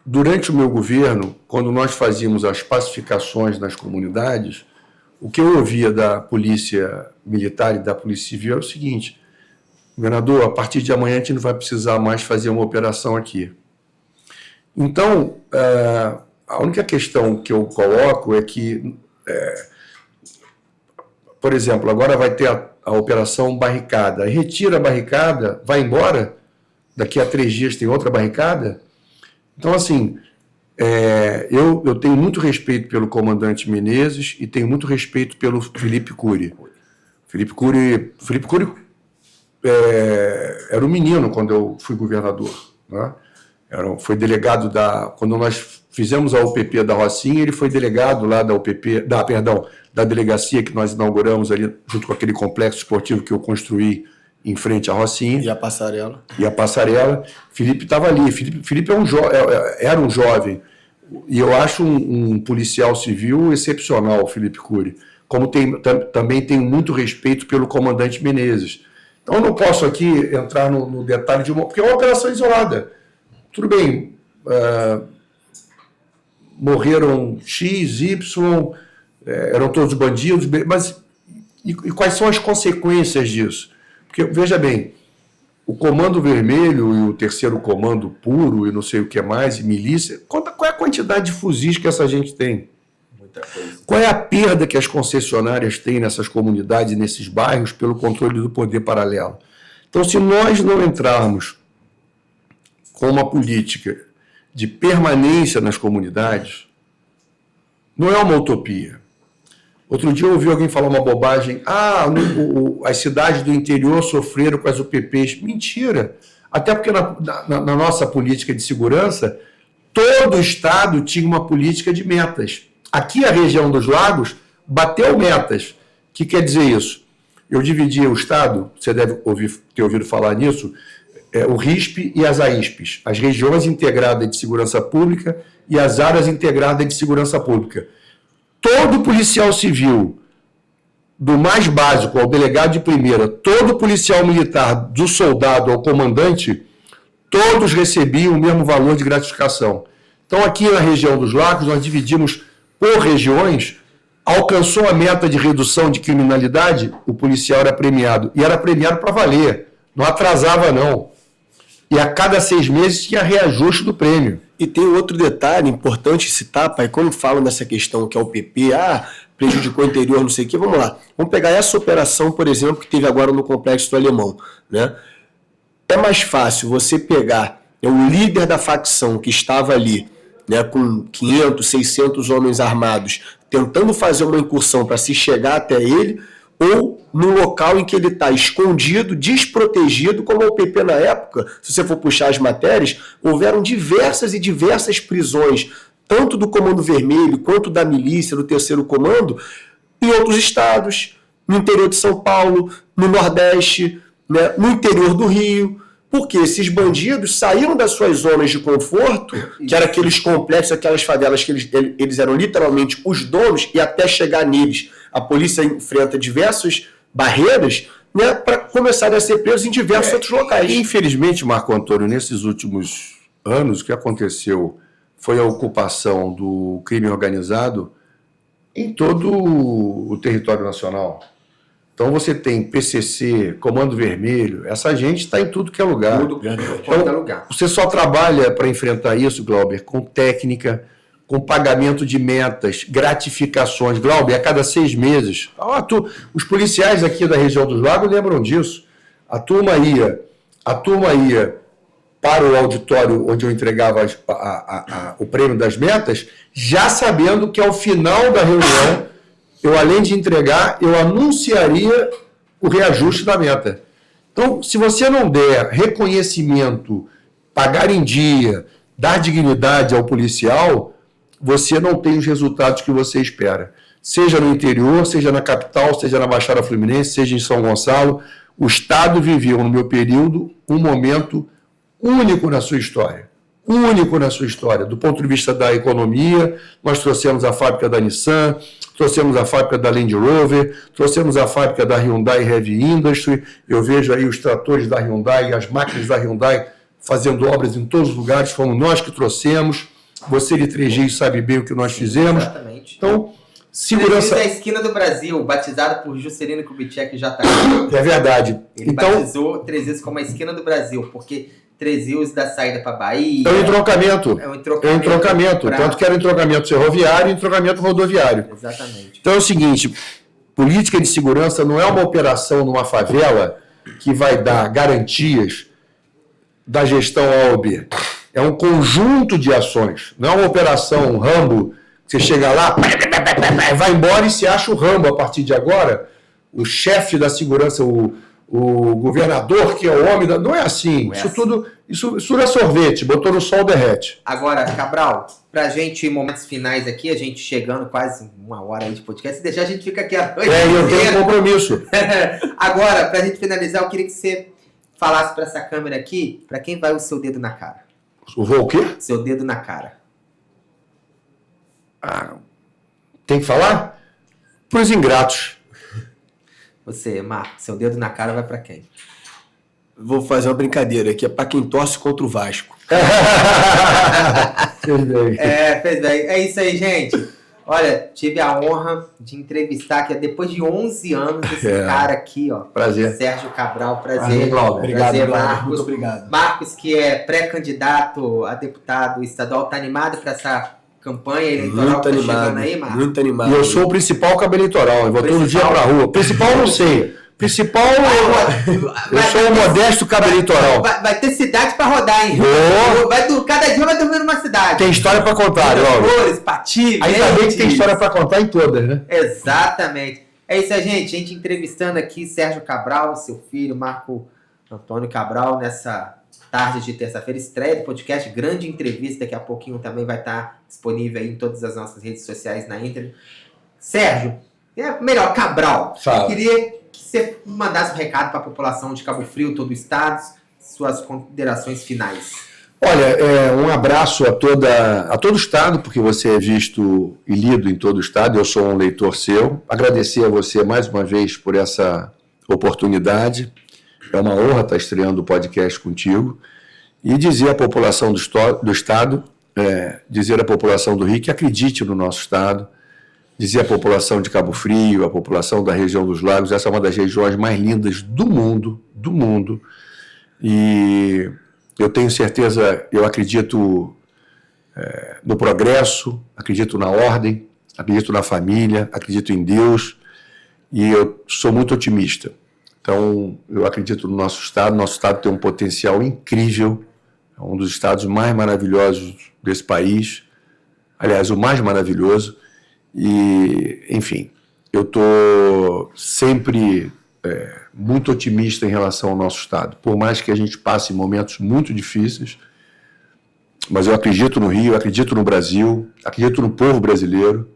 durante o meu governo, quando nós fazíamos as pacificações nas comunidades, o que eu ouvia da Polícia Militar e da Polícia Civil é o seguinte: governador, a partir de amanhã a gente não vai precisar mais fazer uma operação aqui. Então, a única questão que eu coloco é que, por exemplo, agora vai ter a operação barricada. Retira a barricada, vai embora, daqui a 3 dias tem outra barricada. Então, assim, eu tenho muito respeito pelo comandante Menezes e tenho muito respeito pelo Felipe Cury. Felipe Cury era um menino quando eu fui governador. Né? Foi delegado quando nós fizemos a UPP da Rocinha, ele foi delegado lá da delegacia que nós inauguramos ali, junto com aquele complexo esportivo que eu construí em frente à Rocinha. E a passarela. Felipe estava ali. Felipe era um jovem. E eu acho um policial civil excepcional, Felipe Cury. Como também tenho muito respeito pelo comandante Menezes. Então, eu não posso aqui entrar no detalhe de porque é uma operação isolada. Tudo bem, morreram X, Y, eram todos bandidos, mas e quais são as consequências disso? Porque, veja bem, o Comando Vermelho e o Terceiro Comando Puro e não sei o que mais, e milícia, qual é a quantidade de fuzis que essa gente tem? Muita coisa. Qual é a perda que as concessionárias têm nessas comunidades e nesses bairros pelo controle do poder paralelo? Então, se nós não entrarmos com uma política de permanência nas comunidades, não é uma utopia. Outro dia eu ouvi alguém falar uma bobagem. As cidades do interior sofreram com as UPPs. Mentira. Até porque na nossa política de segurança, todo estado tinha uma política de metas. Aqui a região dos lagos bateu metas. O que quer dizer isso? Eu dividi o estado, você deve ter ouvido falar nisso, o RISP e as AISPs, as regiões integradas de segurança pública e as áreas integradas de segurança pública. Todo policial civil, do mais básico ao delegado de primeira, todo policial militar, do soldado ao comandante, todos recebiam o mesmo valor de gratificação. Então, aqui na região dos lagos, nós dividimos por regiões, alcançou a meta de redução de criminalidade, o policial era premiado. E era premiado para valer, não atrasava não. E a cada 6 meses tinha reajuste do prêmio. E tem outro detalhe importante citar, pai, quando falam dessa questão que é o PP, prejudicou o interior, não sei o quê, vamos lá. Vamos pegar essa operação, por exemplo, que teve agora no Complexo do Alemão, né? É mais fácil você pegar o líder da facção que estava ali, né, com 500, 600 homens armados, tentando fazer uma incursão para se chegar até ele, ou no local em que ele está escondido, desprotegido, como o PP na época, se você for puxar as matérias, houveram diversas e diversas prisões, tanto do Comando Vermelho, quanto da milícia, do Terceiro Comando, em outros estados, no interior de São Paulo, no Nordeste, né, no interior do Rio, porque esses bandidos saíram das suas zonas de conforto, que eram aqueles complexos, aquelas favelas que eles eram literalmente os donos, e até chegar neles, a polícia enfrenta diversas barreiras, né, para começar a ser presos em diversos outros locais. Infelizmente, Marco Antônio, nesses últimos anos, o que aconteceu foi a ocupação do crime organizado em todo o território nacional. Então você tem PCC, Comando Vermelho, essa gente está em tudo que é lugar. Então, você só trabalha para enfrentar isso, Glauber, com técnica, com pagamento de metas, gratificações. Glauber, a cada 6 meses. Os policiais aqui da região dos lagos lembram disso. A turma ia para o auditório onde eu entregava o prêmio das metas, já sabendo que ao final da reunião, eu, além de entregar, eu anunciaria o reajuste da meta. Então, se você não der reconhecimento, pagar em dia, dar dignidade ao policial, você não tem os resultados que você espera. Seja no interior, seja na capital, seja na Baixada Fluminense, seja em São Gonçalo, o Estado viveu, no meu período, um momento único na sua história. Único na sua história. Do ponto de vista da economia, nós trouxemos a fábrica da Nissan, trouxemos a fábrica da Land Rover, trouxemos a fábrica da Hyundai Heavy Industry. Eu vejo aí os tratores da Hyundai e as máquinas da Hyundai fazendo obras em todos os lugares, fomos nós que trouxemos. Você de 3G sabe bem o que nós fizemos. Exatamente. Então, segurança... é a esquina do Brasil, batizado por Juscelino Kubitschek já está aqui. É verdade. Ele batizou Três Rios como a esquina do Brasil, porque Três Rios dá saída para Bahia. É um entroncamento. Tanto que era entroncamento ferroviário e entroncamento rodoviário. Exatamente. Então é o seguinte, política de segurança não é uma operação numa favela que vai dar garantias da gestão A ou B. É um conjunto de ações. Não é uma operação Rambo, você chega lá, vai embora e se acha o Rambo a partir de agora. O chefe da segurança, o o governador que é o homem da... Não é assim. Isso é sorvete, botou no sol, derrete. Agora, Cabral, pra gente, momentos finais aqui, a gente chegando quase 1 hora aí de podcast, se deixar a gente fica aqui a noite. Eu tenho compromisso. Agora, pra gente finalizar, eu queria que você falasse pra essa câmera aqui, pra quem vai o seu dedo na cara. O quê? Seu dedo na cara. Tem que falar? Pros ingratos. Você, Marco, seu dedo na cara vai pra quem? Vou fazer uma brincadeira aqui, é para quem torce contra o Vasco. Fez bem. Fez bem. É isso aí, gente. Olha, tive a honra de entrevistar aqui, depois de 11 anos, esse cara aqui, ó. Prazer. Sérgio Cabral, prazer. Obrigado, prazer, Marcos. muito obrigado. Marcos, que é pré-candidato a deputado estadual, tá animado para essa campanha eleitoral que tá chegando aí, Marcos? Muito animado. E eu sou o principal cabo eleitoral, eu vou todo dia pra rua. Principal não sei. Principal, eu sou o modesto cabo eleitoral. Vai ter cidade pra rodar, hein? Cada dia vai dormir numa cidade. Tem história pra contar, Flores, Pati, ainda bem que tem história pra contar em todas, né? Exatamente. É isso aí, gente. A gente entrevistando aqui Sérgio Cabral, seu filho, Marco Antônio Cabral, nessa tarde de terça-feira, estreia do podcast, grande entrevista, daqui a pouquinho também vai estar disponível aí em todas as nossas redes sociais na internet. Sérgio, melhor, Cabral, eu queria que você mandasse um recado para a população de Cabo Frio, todo o estado, suas considerações finais. Olha, um abraço a todo o estado, porque você é visto e lido em todo o estado, eu sou um leitor seu. Agradecer a você mais uma vez por essa oportunidade. É uma honra estar estreando o podcast contigo. E dizer à população do estado, dizer à população do Rio que acredite no nosso estado, dizer à população de Cabo Frio, à população da região dos Lagos, essa é uma das regiões mais lindas do mundo. E eu tenho certeza, eu acredito no progresso, acredito na ordem, acredito na família, acredito em Deus, e eu sou muito otimista. Então, eu acredito no nosso estado tem um potencial incrível, é um dos estados mais maravilhosos desse país, aliás, o mais maravilhoso, e, enfim, eu estou sempre muito otimista em relação ao nosso estado, por mais que a gente passe momentos muito difíceis, mas eu acredito no Rio, acredito no Brasil, acredito no povo brasileiro,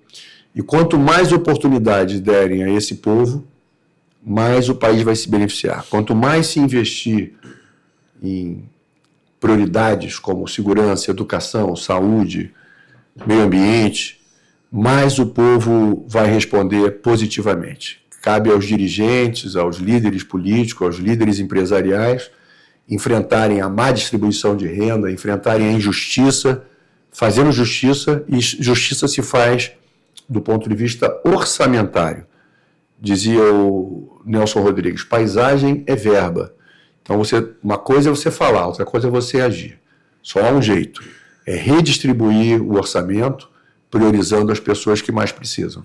e quanto mais oportunidades derem a esse povo, mais o país vai se beneficiar. Quanto mais se investir em prioridades como segurança, educação, saúde, meio ambiente, mais o povo vai responder positivamente. Cabe aos dirigentes, aos líderes políticos, aos líderes empresariais, enfrentarem a má distribuição de renda, enfrentarem a injustiça, fazendo justiça, e justiça se faz do ponto de vista orçamentário. Dizia o Nelson Rodrigues, paisagem é verba. Então, uma coisa é você falar, outra coisa é você agir. Só há um jeito, é redistribuir o orçamento, priorizando as pessoas que mais precisam.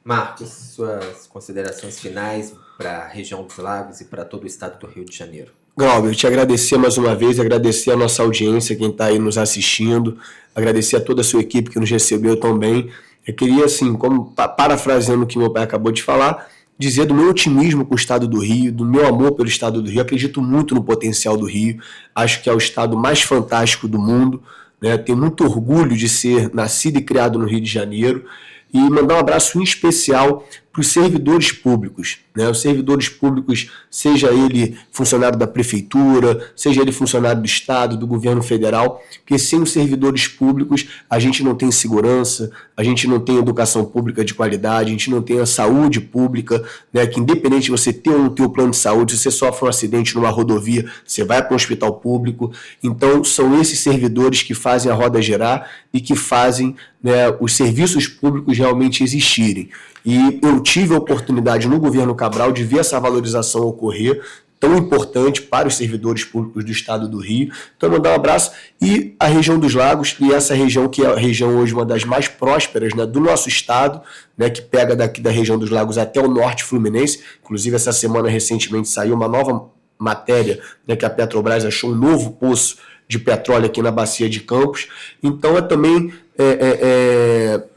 Marcos, suas considerações finais para a região dos Lagos e para todo o estado do Rio de Janeiro. Glauber, eu te agradecer mais uma vez, agradecer a nossa audiência, quem está aí nos assistindo, agradecer a toda a sua equipe que nos recebeu tão bem. Eu queria, assim, como parafraseando o que meu pai acabou de falar, dizer do meu otimismo com o estado do Rio, do meu amor pelo estado do Rio. Acredito muito no potencial do Rio, acho que é o estado mais fantástico do mundo, né? Tenho muito orgulho de ser nascido e criado no Rio de Janeiro, e mandar um abraço em especial para os servidores públicos, né? Os servidores públicos, seja ele funcionário da prefeitura, seja ele funcionário do estado, do governo federal, porque sem os servidores públicos a gente não tem segurança, a gente não tem educação pública de qualidade, a gente não tem a saúde pública, né? Que independente de você ter ou não ter o plano de saúde, se você sofre um acidente numa rodovia, você vai para um hospital público. Então são esses servidores que fazem a roda girar e que fazem, né, os serviços públicos realmente existirem. E eu tive a oportunidade no governo Cabral de ver essa valorização ocorrer, tão importante para os servidores públicos do estado do Rio. Então, mandar um abraço. E a região dos Lagos, e essa região que é a região hoje uma das mais prósperas, né, do nosso estado, né, que pega daqui da região dos Lagos até o norte fluminense. Inclusive, essa semana recentemente saiu uma nova matéria, né, que a Petrobras achou um novo poço de petróleo aqui na Bacia de Campos. Então, é também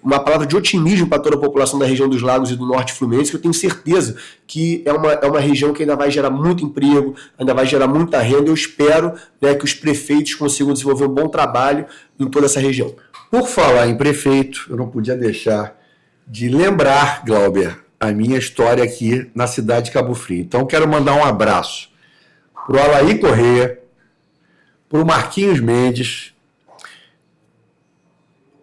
uma palavra de otimismo para toda a população da região dos Lagos e do Norte Fluminense, que eu tenho certeza que é uma região que ainda vai gerar muito emprego, ainda vai gerar muita renda. Eu espero, né, que os prefeitos consigam desenvolver um bom trabalho em toda essa região. Por falar em prefeito, eu não podia deixar de lembrar, Glauber, a minha história aqui na cidade de Cabo Frio. Então, quero mandar um abraço para o Alaí Correia, para o Marquinhos Mendes,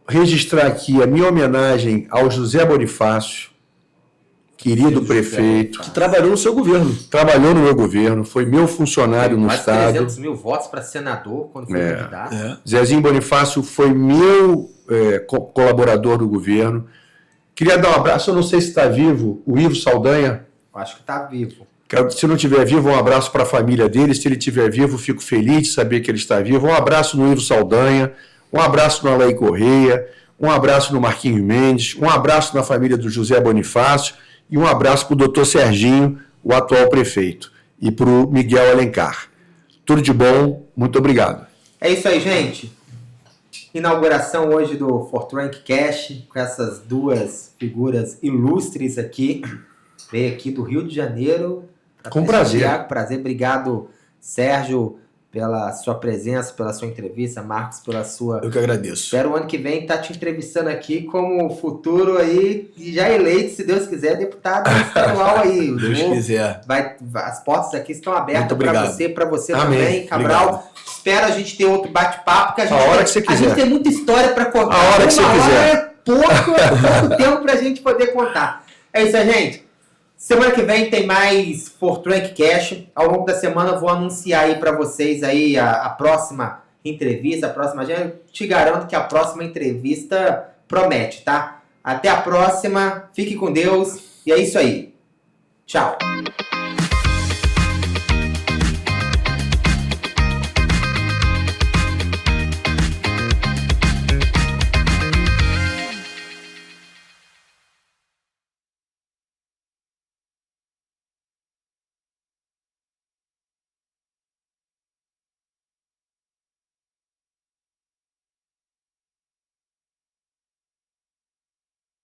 registrar aqui a minha homenagem ao José Bonifácio, querido prefeito. Que trabalhou no seu governo. Trabalhou no meu governo, foi meu funcionário no Estado. 300 mil votos para senador quando foi candidato. Zezinho Bonifácio foi meu colaborador do governo. Queria dar um abraço, eu não sei se está vivo, o Ivo Saldanha. Acho que está vivo. Se não estiver vivo, um abraço para a família dele. Se ele estiver vivo, fico feliz de saber que ele está vivo. Um abraço no Ivo Saldanha. Um abraço no Alaí Correia, um abraço no Marquinhos Mendes, um abraço na família do José Bonifácio e um abraço para o doutor Serginho, o atual prefeito, e para o Miguel Alencar. Tudo de bom, muito obrigado. É isso aí, gente. Inauguração hoje do Fortrank Cash, com essas duas figuras ilustres aqui. Veio aqui do Rio de Janeiro. Com prazer. Prazer, obrigado, Sérgio, pela sua presença, pela sua entrevista, Marcos, pela sua... Eu que agradeço. Espero o ano que vem estar te entrevistando aqui como futuro aí, já eleito, se Deus quiser, deputado estadual aí. Se Deus quiser. As portas aqui estão abertas para você Amém. também, Cabral. Obrigado. Espero a gente ter outro bate-papo, que A hora que você quiser. A gente tem muita história para contar. A hora que você quiser. É pouco tempo para a gente poder contar. É isso aí, gente. Semana que vem tem mais Fortrank Cash. Ao longo da semana eu vou anunciar aí para vocês aí a próxima entrevista, a próxima agenda. Eu te garanto que a próxima entrevista promete, tá? Até a próxima. Fique com Deus. E é isso aí. Tchau.